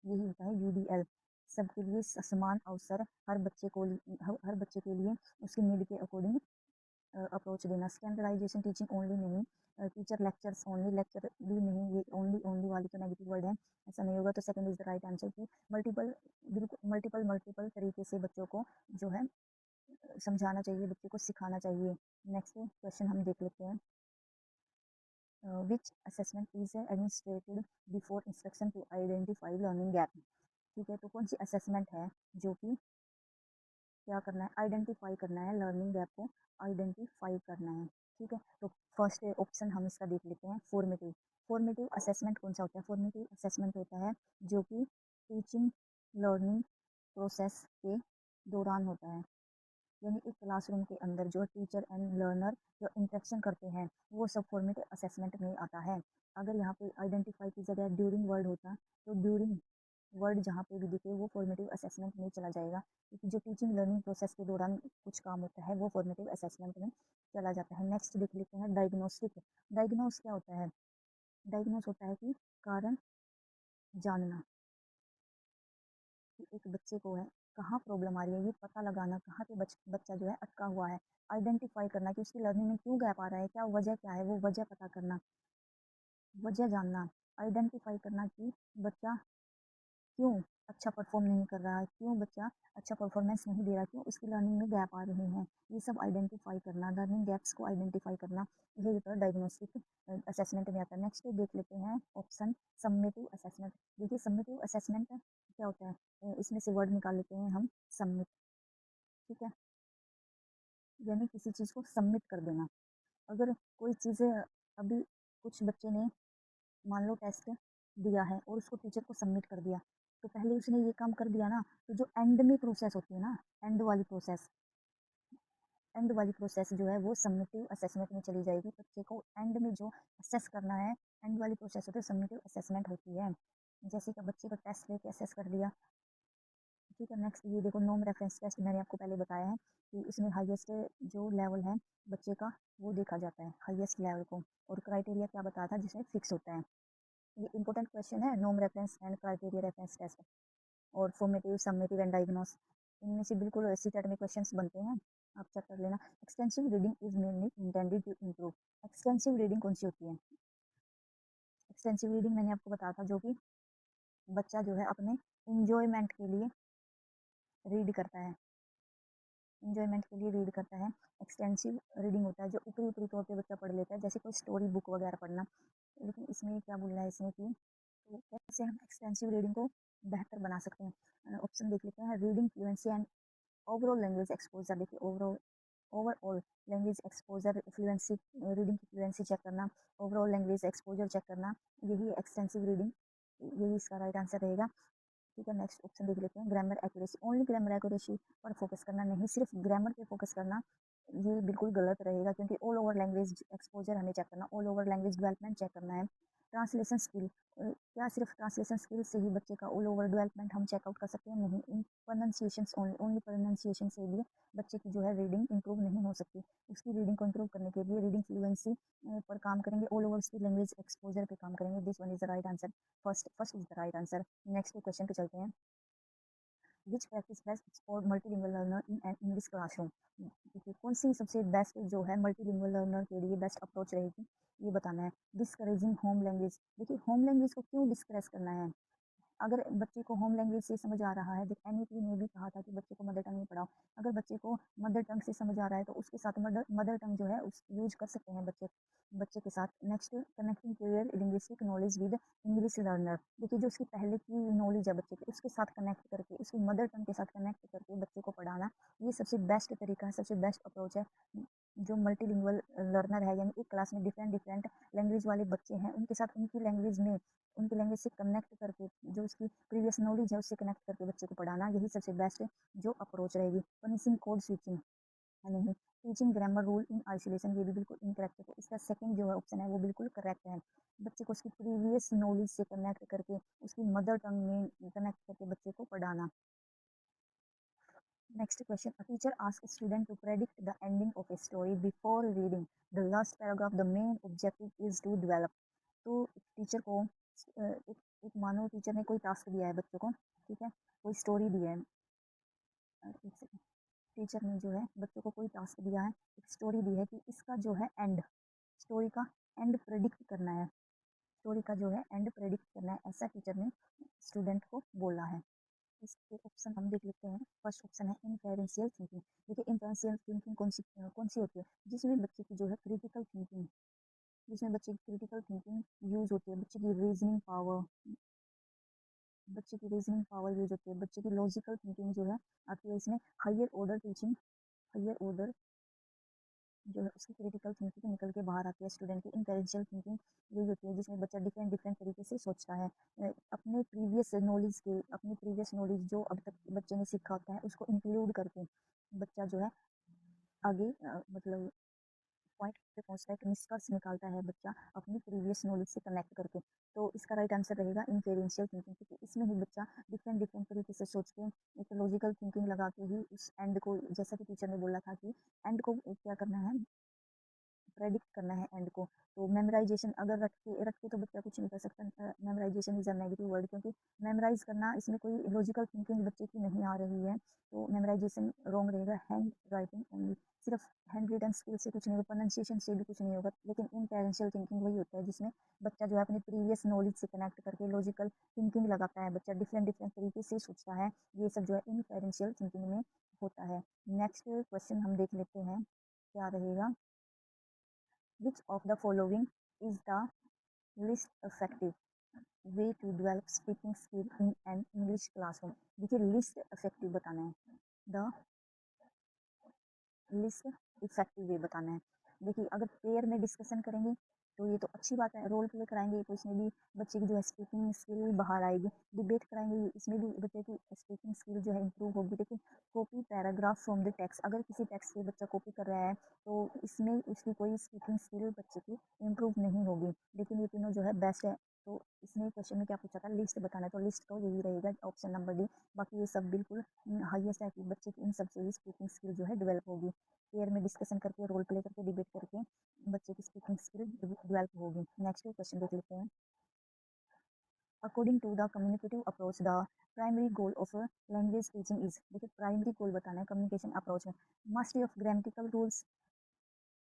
यही होता है यूडीएल। सबके लिए समान अवसर, हर बच्चे के लिए उसकी नीड के अकॉर्डिंग अप्रोच देना। स्टैंडर्डाइजेशन टीचिंग ओनली नहीं, टीचर लेक्चर्स ओनली, लेक्चर भी नहीं, ये ओनली ओनली वाली तो नेगेटिव वर्ड है, ऐसा नहीं होगा। तो second is the right answer की मल्टीपल, बिल्कुल मल्टीपल मल्टीपल तरीके से बच्चों को जो है समझाना चाहिए, बच्चे को सिखाना चाहिए। नेक्स्ट क्वेश्चन हम देख लेते हैं। Which assessment is administered before instruction to identify learning gap. ठीक है, तो कौन सी असेसमेंट है जो कि क्या करना है, आइडेंटिफाई करना है, लर्निंग गैप को आइडेंटिफाई करना है। ठीक है, तो फर्स्ट ऑप्शन हम इसका देख लेते हैं, फॉर्मेटिव। फॉर्मेटिव असेसमेंट कौन सा होता है? फॉर्मेटिव असेसमेंट होता है जो कि टीचिंग लर्निंग प्रोसेस के दौरान होता है, यानी एक क्लासरूम के अंदर जो टीचर एंड लर्नर जो इंटरेक्शन करते हैं वो सब फॉर्मेटिव असेसमेंट में आता है। अगर यहाँ पे आइडेंटिफाई की जगह ड्यूरिंग वर्ड होता तो ड्यूरिंग वर्ड जहाँ पे भी दिखे वो फॉर्मेटिव असेसमेंट में चला जाएगा, क्योंकि जो टीचिंग लर्निंग प्रोसेस के दौरान कुछ काम होता है वो फॉर्मेटिव असेसमेंट में चला जाता है। नेक्स्ट देख लेते हैं डायग्नोस्टिक। डायग्नोस क्या होता है? डायग्नोस होता है कि कारण जानना, कि एक बच्चे को है कहाँ प्रॉब्लम आ रही है, ये पता लगाना कहाँ पे बच्चा जो है अटका हुआ है। आइडेंटिफाई करना कि उसकी लर्निंग में क्यों गैप आ रहा है, क्या वजह क्या है, वो वजह पता करना, वजह जानना। आइडेंटिफाई करना कि बच्चा क्यों अच्छा परफॉर्म नहीं कर रहा है, क्यों बच्चा अच्छा परफॉर्मेंस नहीं दे रहा, क्यों उसकी लर्निंग में गैप आ रहे हैं, ये सब आइडेंटिफाई करना, लर्निंग गैप्स को आइडेंटिफाई करना, यही होता है डायग्नोस्टिक असेसमेंट में आता है। नेक्स्ट देख लेते हैं ऑप्शन सम्मेटिव असेसमेंट। देखिए सम्मेटिव असेसमेंट क्या होता है, इसमें से वर्ड निकाल लेते हैं हम, सबमिट। ठीक है, यानी किसी चीज़ को सबमिट कर देना। अगर कोई चीज़ें अभी कुछ बच्चे ने मान लो टेस्ट दिया है और उसको टीचर को सबमिट कर दिया, तो पहले उसने ये काम कर दिया ना, तो जो एंड में प्रोसेस होती है ना, एंड वाली प्रोसेस, एंड वाली प्रोसेस जो है वो सबमिटिव असेसमेंट में चली जाएगी। बच्चे को एंड में जो असेस करना है, एंड वाली प्रोसेस होती है, सबमिटिव असेसमेंट होती है। जैसे कि बच्चे को टेस्ट लेके असेस कर दिया। ठीक है, नेक्स्ट ये देखो नॉम रेफरेंस टेस्ट, मैंने आपको पहले बताया है कि उसमें हाईएस्ट जो लेवल है बच्चे का वो देखा जाता है, हाईएस्ट लेवल को। और क्राइटेरिया क्या बताया था जिसमें फिक्स होता है। ये इंपॉर्टेंट क्वेश्चन है, नॉम reference and criteria reference test और फॉर्मेटिव समेटिव एंड डायग्नोस, इनमें से बिल्कुल सीटेट में क्वेश्चंस बनते हैं, आप चेक कर लेना। Extensive reading is mainly intended to improve. Extensive reading कौन सी होती है? एक्सटेंसिव रीडिंग मैंने आपको बताया था जो कि बच्चा जो है अपने इंजॉयमेंट के लिए रीड करता है, इंजॉयमेंट के लिए रीड करता है। एक्सटेंसिव रीडिंग होता है जो ऊपरी ऊपरी तौर पे बच्चा पढ़ लेता है, जैसे कोई स्टोरी बुक वगैरह पढ़ना। लेकिन इसमें क्या बोल रहा है इसमें कि तो कैसे हम एक्सटेंसिव रीडिंग को बेहतर बना सकते हैं। ऑप्शन देख लेते हैं, reading fluency and overall language exposure. देखिए overall language exposure, fluency, reading की फ्लुएंसी चेक करना, ओवरऑल लैंग्वेज एक्सपोजर चेक करना, यही एक्सटेंसिव रीडिंग, यही इसका राइट आंसर रहेगा। ठीक है, नेक्स्ट ऑप्शन देख लेते हैं, grammar accuracy. Only grammar accuracy पर फोकस करना, नहीं सिर्फ ग्रामर पे फोकस करना, ये बिल्कुल गलत रहेगा, क्योंकि ऑल ओवर लैंग्वेज एक्सपोजर हमें चेक करना, all over language development check करना है। ट्रांसलेशन स्किल, क्या सिर्फ ट्रांसलेशन स्किल से ही बच्चे का ऑल ओवर डेवलपमेंट हम चेकआउट कर सकते हैं? नहीं, इन प्रोनाउंसिएशन ओनली प्रोनाउंसिएशन से भी बच्चे की जो है रीडिंग इंप्रूव नहीं हो सकती। उसकी रीडिंग को इंप्रूव करने के लिए रीडिंग फ्लुएंसी पर काम करेंगे, ऑल ओवर उसकी लैंग्वेज एक्सपोजर पे काम करेंगे। This one is the right answer, first is the right answer. Next question पे चलते हैं। Which practice best for multilingual learner in an English classroom? देखिए कौन सी सबसे बेस्ट जो है मल्टीलिंगुअल लर्नर के लिए बेस्ट अप्रोच रहेगी, ये बताना है। डिस्करेजिंग होम लैंग्वेज, देखिए होम लैंग्वेज को क्यों डिस्करेज करना है? अगर बच्चे को होम लैंग्वेज से समझ आ रहा है, देख एनईपी ने भी कहा था कि बच्चे को मदर टंग में पढ़ाओ। अगर बच्चे को मदर टंग से समझ आ रहा है तो उसके साथ मदर टंग जो है उस यूज कर सकते हैं बच्चे बच्चे के साथ। Next, connecting clear linguistic knowledge with English learner, देखिए जो उसकी पहले की नॉलेज है बच्चे की उसके साथ कनेक्ट करके, उसकी मदर टंग के साथ कनेक्ट करके बच्चे को पढ़ाना, ये सबसे बेस्ट तरीका है, सबसे बेस्ट अप्रोच है। जो मल्टीलिंगुअल लर्नर है, यानी एक क्लास में डिफरेंट डिफरेंट लैंग्वेज वाले बच्चे हैं, उनके साथ उनकी लैंग्वेज से कनेक्ट करके, जो उसकी प्रीवियस नॉलेज है उससे कनेक्ट करके बच्चे को पढ़ाना, यही सबसे बेस्ट जो अप्रोच रहेगी। पनिशिंग कोड स्विचिंग नहीं, teaching grammar rule in isolation, ये भी बिल्कुल इनकरेक्ट है। तो इसका सेकंड जो है ऑप्शन है वो बिल्कुल करेक्ट है। बच्चे को उसकी प्रीवियस नॉलेज से कनेक्ट करके, उसकी मदर टंग में कनेक्ट करके बच्चे को पढ़ाना। Next question. A teacher asks a student to predict the ending of a story before reading the last paragraph. The main objective is to develop. तो teacher को एक मानो टीचर ने कोई टास्क दिया है बच्चों को, ठीक है, कोई स्टोरी दी है। एक सेकंड, टीचर ने जो है बच्चों को कोई टास्क दिया है, एक स्टोरी दी है कि इसका जो है एंड, स्टोरी का एंड प्रेडिक्ट करना है, स्टोरी का जो है एंड प्रेडिक्ट करना है, ऐसा टीचर ने स्टूडेंट को बोला है। इसके ऑप्शन हम देख लेते हैं। फर्स्ट ऑप्शन है इनफेरेंशियल थिंकिंग। देखिए इनफेरेंशियल थिंकिंग कौन सी होती है? जिसमें बच्चे की जो है क्रिटिकल थिंकिंग, जिसमें बच्चे की क्रिटिकल थिंकिंग यूज होती है, बच्चे की रीजनिंग पावर यूज होती है, बच्चे की लॉजिकल थिंकिंग जो है आती है इसमें। Higher order teaching, higher order जो है उसकी क्रिटिकल थिंकिंग निकल के बाहर आती है। स्टूडेंट की इनफेरेंशियल थिंकिंग यही होती है जिसमें बच्चा डिफरेंट डिफरेंट तरीके से सोचता है, अपनी प्रीवियस नॉलेज जो अब तक बच्चे ने सीखा होता है उसको इंक्लूड करके बच्चा जो है आगे मतलब पॉइंट पे पहुंचता है, एक निष्कर्ष निकालता है बच्चा अपनी प्रीवियस नॉलेज से कनेक्ट करके। तो इसका राइट आंसर रहेगा इन्फेरेंशियल थिंकिंग, क्योंकि इसमें ही बच्चा डिफरेंट डिफरेंट तरीके से सोच के एक लॉजिकल थिंकिंग लगा के ही उस एंड को, जैसा कि टीचर ने बोला था कि एंड को क्या करना है, प्रेडिक्ट करना है एंड को। तो मेमोराइजेशन अगर रख के तो बच्चा कुछ नहीं कर सकता। Memorisation is a negative word, क्योंकि मेमोराइज करना इसमें कोई लॉजिकल थिंकिंग बच्चे की नहीं आ रही है, तो मेमोराइजेशन रॉन्ग रहेगा। हैंड राइटिंग ओनली, सिर्फ हैंड रिटन स्किल से कुछ नहीं होगा, प्रोनाउंसिएशन से भी कुछ नहीं होगा। लेकिन इनफेरेंशियल थिंकिंग वही होता है जिसमें बच्चा जो है अपनी प्रीवियस नॉलेज से कनेक्ट करके लॉजिकल थिंकिंग लगाता है, बच्चा डिफरेंट डिफरेंट तरीके से सोचता है, ये सब जो है इनफेरेंशियल थिंकिंग में होता है। नेक्स्ट क्वेश्चन हम देख लेते हैं क्या रहेगा। Which of the following is the least effective way to develop speaking skill in an English classroom? देखिए least effective बताना है, the लिस्ट इफेक्टिव वे बताना है। देखिए अगर पेयर में डिस्कशन करेंगे तो ये तो अच्छी बात है, रोल प्ले कराएंगे तो इसमें भी बच्चे की जो है स्पीकिंग स्किल बाहर आएगी। डिबेट कराएंगे इसमें भी बच्चे की स्पीकिंग स्किल जो है इंप्रूव होगी। लेकिन copy paragraph from the text, अगर किसी टेक्स्ट से बच्चा कॉपी कर रहा है तो इसमें उसकी कोई स्पीकिंग स्किल बच्चे की इम्प्रूव नहीं होगी। लेकिन ये तीनों जो है बेस्ट है। तो इसमें क्वेश्चन में क्या पूछा था, लिस्ट बताना है, तो लिस्ट तो यही रहेगा ऑप्शन नंबर डी। बाकी ये सब बिल्कुल हाईएस्ट है कि बच्चे की इन सबसे ही स्पीकिंग स्किल जो है डेवलप होगी। पेयर में डिस्कशन करके, रोल प्ले करके, डिबेट करके बच्चे की स्पीकिंग स्किल डेवलप होगी। नेक्स्ट क्वेश्चन देख लेते हैं। According to the communicative approach the primary goal of language teaching is, देखिए प्राइमरी गोल बताना है कम्युनिकेशन अप्रोच में। Mastery of grammatical rules,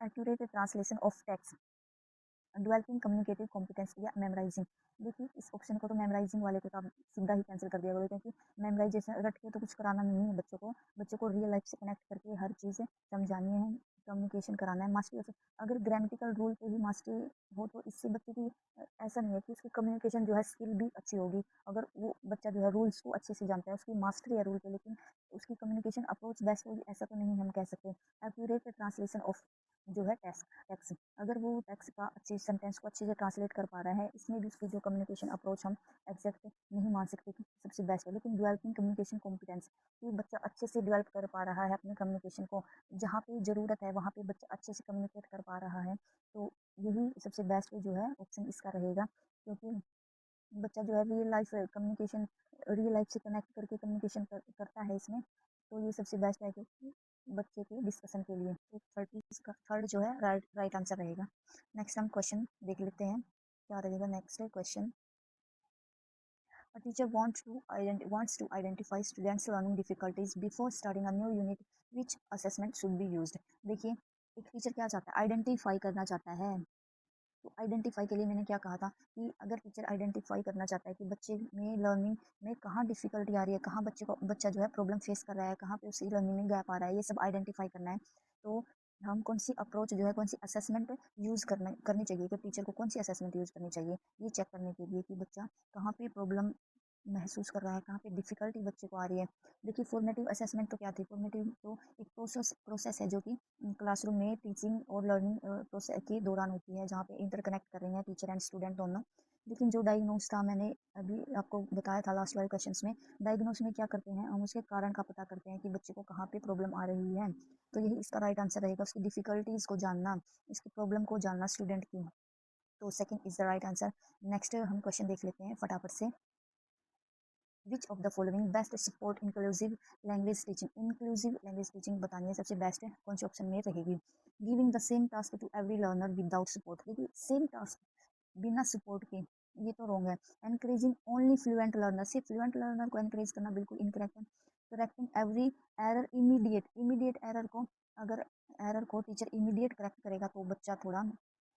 accurate translation of text, developing communicative competence या memorising. देखिए इस ऑप्शन को तो मेमोराइजिंग वाले को तो आप सीधा ही कैंसिल कर दिया करोगे, क्योंकि मेमोराइजेशन रट के तो कुछ कराना नहीं है बच्चों को। बच्चों को रियल लाइफ से कनेक्ट करके हर चीज़ समझानी है, कम्युनिकेशन कराना है। मास्टरी अगर ग्रामेटिकल रूल पे ही मास्टरी हो तो इससे बच्चे की ऐसा नहीं है कि उसकी कम्युनिकेशन जो है स्किल भी अच्छी होगी। अगर वो बच्चा जो है रूल्स को अच्छे से जानता है, उसकी मास्टरी है रूल पे, लेकिन उसकी कम्युनिकेशन अप्रोच बेस्ट होगी ऐसा तो नहीं हम कह सकते। एक्यूरेट ट्रांसलेशन ऑफ जो है टेक्स्ट, अगर वो टेक्स्ट का अच्छे सेंटेंस को अच्छे से ट्रांसलेट कर पा रहा है, इसमें भी उसकी जो कम्युनिकेशन अप्रोच हम एग्जैक्ट नहीं मान सकते कि सबसे बेस्ट है, लेकिन डेवलपिंग कम्युनिकेशन कॉम्पिटेंस, कि बच्चा अच्छे से डेवलप कर पा रहा है अपनी कम्युनिकेशन को, जहाँ पे ज़रूरत है वहाँ पे बच्चा अच्छे से कम्युनिकेट कर पा रहा है, तो यही सबसे बेस्ट जो है ऑप्शन इसका रहेगा। क्योंकि बच्चा जो है real life communication, real life से कनेक्ट करके कम्युनिकेशन करता है इसमें, तो ये सबसे बेस्ट है क्योंकि बच्चे के डिस्कशन के लिए। तो थर्ड जो है राइट आंसर रहेगा। नेक्स्ट हम क्वेश्चन देख लेते हैं क्या रहेगा। Next question, a teacher wants to identify students learning difficulties before starting a new unit, which assessment should be used। देखिए एक टीचर क्या चाहता है, आइडेंटिफाई करना चाहता है। तो आइडेंटिफाई के लिए मैंने क्या कहा था कि अगर टीचर आइडेंटिफाई करना चाहता है कि बच्चे में लर्निंग में कहाँ डिफिकल्टी आ रही है, कहाँ बच्चा जो है प्रॉब्लम फेस कर रहा है, कहाँ पे उसकी लर्निंग में गैप आ रहा है, ये सब आइडेंटिफाई करना है। तो हम कौन सी अप्रोच जो है, कौन सी असेसमेंट यूज़ करनी चाहिए, कि टीचर को कौन सी असेसमेंट यूज़ करनी चाहिए, ये चेक करने के लिए कि बच्चा कहाँ पे प्रॉब्लम महसूस कर रहा है, कहाँ पे डिफ़िकल्टी बच्चे को आ रही है। देखिए फॉर्मेटिव असेसमेंट तो क्या थी, फॉर्मेटिव तो एक प्रोसेस है जो कि क्लासरूम में टीचिंग और लर्निंग प्रोसेस के दौरान होती है, जहाँ पे इंटरकनेक्ट कर रही हैं टीचर एंड स्टूडेंट दोनों। लेकिन जो डायग्नोस था, मैंने अभी आपको बताया था लास्ट वाले क्वेश्चंस में, डायग्नोस में क्या करते हैं हम, उसके कारण का पता करते हैं कि बच्चे को कहाँ पे प्रॉब्लम आ रही है। तो यही इसका राइट आंसर रहेगा, उसकी डिफ़िकल्टीज़ को जानना, इसकी प्रॉब्लम को जानना स्टूडेंट की। तो second is the right answer. Next हम क्वेश्चन देख लेते हैं फटाफट से। Which of the following best support inclusive language teaching, inclusive language teaching बतानी है सबसे बेस्ट है, कौन से ऑप्शन में रहेगी। Giving the same task to every learner without support, देखिए सेम टास्क बिना सपोर्ट के, ये तो रॉन्ग है। एनकरेजिंग ओनली फ्लुएंट लर्नर, सिर्फ फ्लुएंट लर्नर को एनकरेज करना बिल्कुल इनकरेक्ट है। Correcting every error immediate, immediate error को, अगर एरर को टीचर इमीडिएट करेक्ट करेगा तो बच्चा थोड़ा,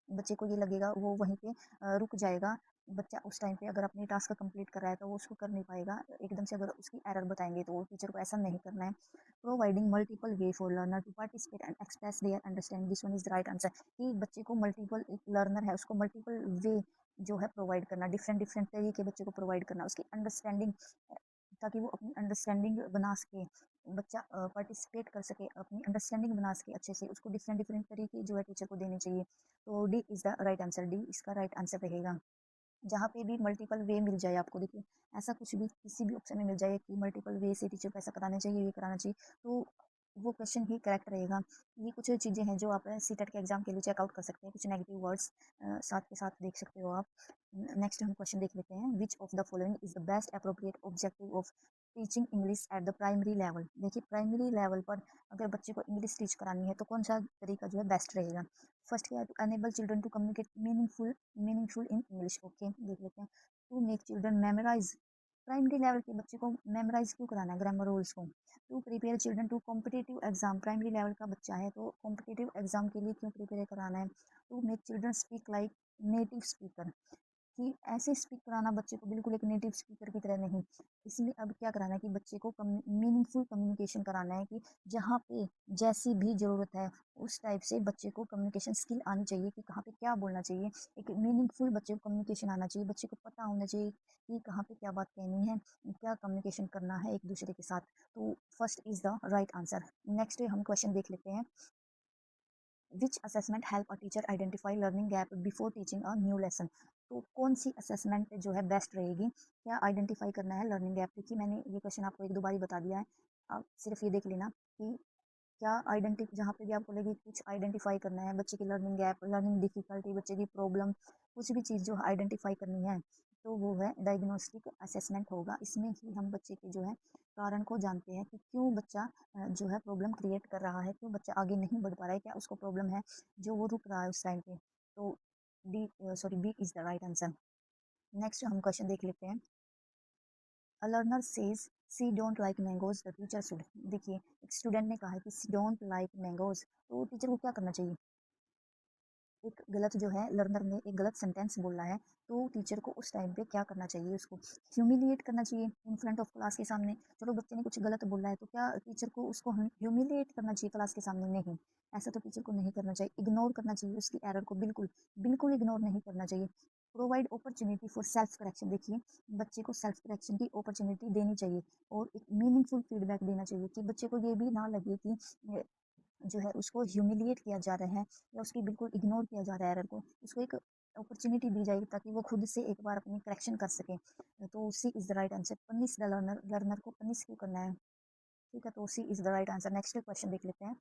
बच्चे को ये लगेगा वो वहीं पे रुक जाएगा। बच्चा उस टाइम पे अगर अपनी टास्क कंप्लीट कर रहा है तो वो उसको कर नहीं पाएगा एकदम से, अगर उसकी एरर बताएंगे तो वो टीचर को ऐसा नहीं करना है। Providing multiple way for learner to participate and express their understanding, this one is the right answer. कि बच्चे को मल्टीपल, एक लर्नर है उसको मल्टीपल वे जो है प्रोवाइड करना, डिफरेंट डिफरेंट तरीके बच्चे को प्रोवाइड करना, उसकी अंडरस्टैंडिंग, ताकि वो अपनी अंडरस्टैंडिंग बना सके, बच्चा पार्टिसिपेट कर सके, अपनी अंडरस्टैंडिंग बना सके अच्छे से, उसको डिफरेंट डिफरेंट तरीके जो है टीचर को देने चाहिए। तो D is the right answer, D इसका राइट आंसर रहेगा। जहाँ पे भी मल्टीपल वे मिल जाए आपको, देखिए ऐसा कुछ भी किसी भी ऑप्शन में मिल जाए कि मल्टीपल वे से टीचर को ऐसा कराना चाहिए, ये कराना चाहिए, तो वो क्वेश्चन ही करेक्ट रहेगा। ये कुछ चीज़ें हैं जो आप सीटेट के एग्जाम के लिए चेकआउट कर सकते हैं, कुछ नेगेटिव वर्ड्स साथ के साथ देख सकते हो आप। नेक्स्ट हम क्वेश्चन देख लेते हैं। Which of the following is the best appropriate objective of teaching English at the primary level, देखिए प्राइमरी लेवल पर अगर बच्चे को इंग्लिश टीच करानी है तो कौन सा तरीका जो है बेस्ट रहेगा। फर्स्ट क्या है, to enable children to communicate meaningful in English, okay देख लेते हैं। To make children memorise, primary level के बच्चे को मेमोराइज क्यों कराना है ग्रामर रूल्स को। To prepare children to competitive exam, primary level का बच्चा है तो कॉम्पिटिटिव एग्जाम के लिए क्यों प्रिपेयर कराना है। To make children speak like native speaker, कि ऐसे स्पीक कराना बच्चे को बिल्कुल एक नेटिव स्पीकर की तरह नहीं। इसमें अब क्या कराना है कि बच्चे को मीनिंगफुल कम्युनिकेशन कराना है, कि जहाँ पे जैसी भी ज़रूरत है उस टाइप से बच्चे को कम्युनिकेशन स्किल आनी चाहिए, कि कहाँ पे क्या बोलना चाहिए, एक मीनिंगफुल बच्चे को कम्युनिकेशन आना चाहिए, बच्चे को पता होना चाहिए कि कहाँ पे क्या बात कहनी है, क्या कम्युनिकेशन करना है एक दूसरे के साथ। तो first is the right answer. Next हम क्वेश्चन देख लेते हैं। Which assessment help a teacher identify learning gap before teaching a new lesson, तो कौन सी असेसमेंट जो है बेस्ट रहेगी, क्या आइडेंटिफाई करना है लर्निंग गैप। देखिए मैंने ये क्वेश्चन आपको एक दो बार ही बता दिया है, आप सिर्फ ये देख लेना कि क्या जहाँ पे भी आपको लगे कुछ आइडेंटिफाई करना है, बच्चे की लर्निंग गैप, लर्निंग डिफिकल्टी, बच्चे की प्रॉब्लम, कुछ भी चीज़ जो आइडेंटिफाई करनी है तो वो है डायग्नोस्टिक असेसमेंट होगा। इसमें ही हम बच्चे के जो है कारण को जानते हैं कि क्यों बच्चा जो है प्रॉब्लम क्रिएट कर रहा है, क्यों बच्चा आगे नहीं बढ़ पा रहा है, क्या उसको प्रॉब्लम है जो वो रुक रहा है उस टाइम पे। तो B is the right answer. Next हम क्वेश्चन देख लेते हैं। A learner says she don't like mangoes the teacher should, देखिए एक स्टूडेंट ने कहा है कि सी डोंट लाइक मैंगोज, तो टीचर को क्या करना चाहिए। एक गलत जो है लर्नर ने एक गलत सेंटेंस बोला है, तो टीचर को उस टाइम पे क्या करना चाहिए, उसको ह्यूमिलिएट करना चाहिए इन फ्रंट ऑफ क्लास के सामने। चलो बच्चे ने कुछ गलत बोला है तो क्या टीचर को उसको ह्यूमिलिएट करना चाहिए क्लास के सामने, नहीं, ऐसा तो टीचर को नहीं करना चाहिए। इग्नोर करना चाहिए उसकी एरर को, बिल्कुल बिल्कुल इग्नोर नहीं करना चाहिए। Provide opportunity for self correction. देखिए, बच्चे को सेल्फ करेक्शन की अपॉर्चुनिटी देनी चाहिए और एक मीनिंगफुल फीडबैक देना चाहिए कि बच्चे को ये भी ना लगे कि जो है उसको ह्यूमिलिएट किया जा रहा है या उसकी बिल्कुल इग्नोर किया जा रहा है एरर को। उसको एक अपॉर्चुनिटी दी जाएगी ताकि वो खुद से एक बार अपनी करेक्शन कर सके। तो C is the right answer. Punish the learner, learner को पनिश क्यों करना है? ठीक है, तो C is the right answer. Next question देख लेते हैं।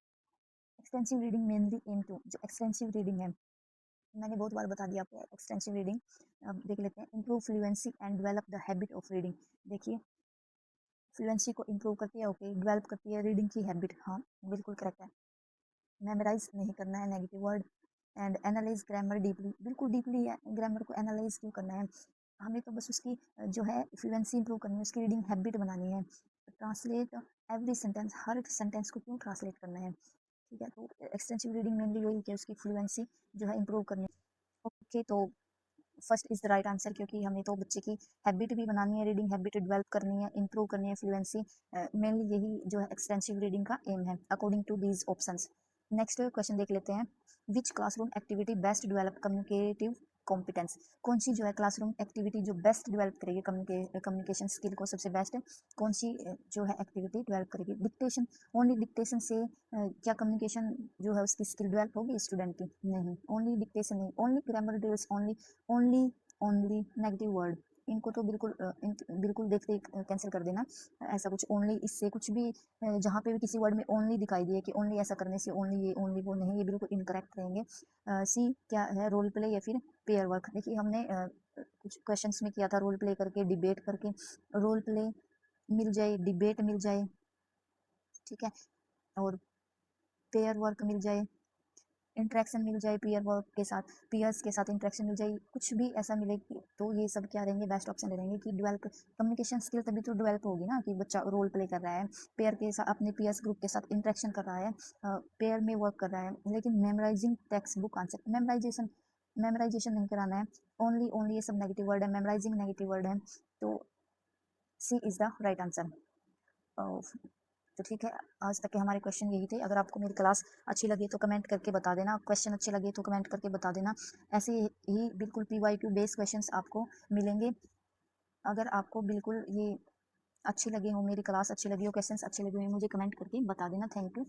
Extensive reading mainly aim to, जो एक्सटेंसिव रीडिंग है मैंने बहुत बार बता दिया आपको एक्सटेंसिव रीडिंग। अब देख लेते हैं। Improve fluency and develop the habit of reading. देखिए, फ्लुएंसी को इम्प्रूव करती है, ओके, डेवलप करती है रीडिंग की हैबिट, हाँ बिल्कुल करेक्ट है। मेमोराइज नहीं करना है, negative word. And analyse grammar deeply, बिल्कुल डीपली ग्रामर को एनालाइज क्यों करना है? हमें तो बस उसकी जो है फ्लुएंसी इंप्रूव करनी है, उसकी रीडिंग हैबिट बनानी है। ट्रांसलेट एवरी सेंटेंस, हर सेंटेंस को क्यों ट्रांसलेट करना है? ठीक है, तो एक्सटेंसिव रीडिंग मेनली यही कि उसकी फ्लुएंसी जो है इंप्रूव करनी है। ओके, तो first is the right answer, क्योंकि हमें तो बच्चे की हैबिट भी बनानी है, रीडिंग हैबिट डेवलप करनी है, इंप्रूव करनी है फ्लुएंसी। मेनली यही जो है एक्सटेंसिव रीडिंग का एम है according to these options. Next question देख लेते हैं। Which classroom activity best develop communicative competence? कौन सी जो है क्लासरूम एक्टिविटी जो बेस्ट डेवलप करेगी कम्युनिकेशन स्किल को सबसे बेस्ट? कौन सी जो है एक्टिविटी डेवलप करेगी? डिक्टेशन, ओनली डिक्टेशन से क्या कम्युनिकेशन जो है उसकी स्किल डेवलप होगी स्टूडेंट की? नहीं, ओनली डिक्टेशन नहीं, only grammar drills, only only only negative word, इनको तो बिल्कुल बिल्कुल देखते ही कैंसिल कर देना। ऐसा कुछ ओनली, इससे कुछ भी जहाँ पे भी किसी वर्ड में ओनली दिखाई दिए कि ओनली ऐसा करने से ओनली ये ओनली वो, नहीं, ये बिल्कुल इनकरेक्ट रहेंगे। सी क्या है? रोल प्ले या फिर पेयर वर्क। देखिए, हमने कुछ क्वेश्चंस में किया था रोल प्ले करके, डिबेट करके। रोल प्ले मिल जाए, डिबेट मिल जाए, ठीक है, और पेयर वर्क मिल जाए, इंटरेक्शन मिल जाए पीयर वर्क के साथ, पीयर्स के साथ इंटरेक्शन मिल जाए, कुछ भी ऐसा मिले तो ये सब क्या रहेंगे? बेस्ट ऑप्शन रहेंगे कि डेवलप कम्युनिकेशन स्किल तभी तो डेवलप होगी ना, कि बच्चा रोल प्ले कर रहा है, पेयर के साथ अपने पीयर्स ग्रुप के साथ इंटरेक्शन कर रहा है, पेयर में वर्क कर रहा है। लेकिन memorising text book answer, memorisation memorisation नहीं कराना है। ओनली ओनली ये सब नेगेटिव वर्ड है, मेमोराइजिंग नेगेटिव वर्ड है। तो C is the right answer. तो ठीक है, आज तक के हमारे क्वेश्चन यही थे। अगर आपको मेरी क्लास अच्छी लगी तो कमेंट करके बता देना, क्वेश्चन अच्छे लगे तो कमेंट करके बता देना। ऐसे ही बिल्कुल PYQ बेस्ड क्वेश्चंस आपको मिलेंगे। अगर आपको बिल्कुल ये अच्छी लगी हो, मेरी क्लास अच्छी लगी हो, क्वेश्चंस अच्छे लगे हो, मुझे कमेंट करके बता देना। Thank you.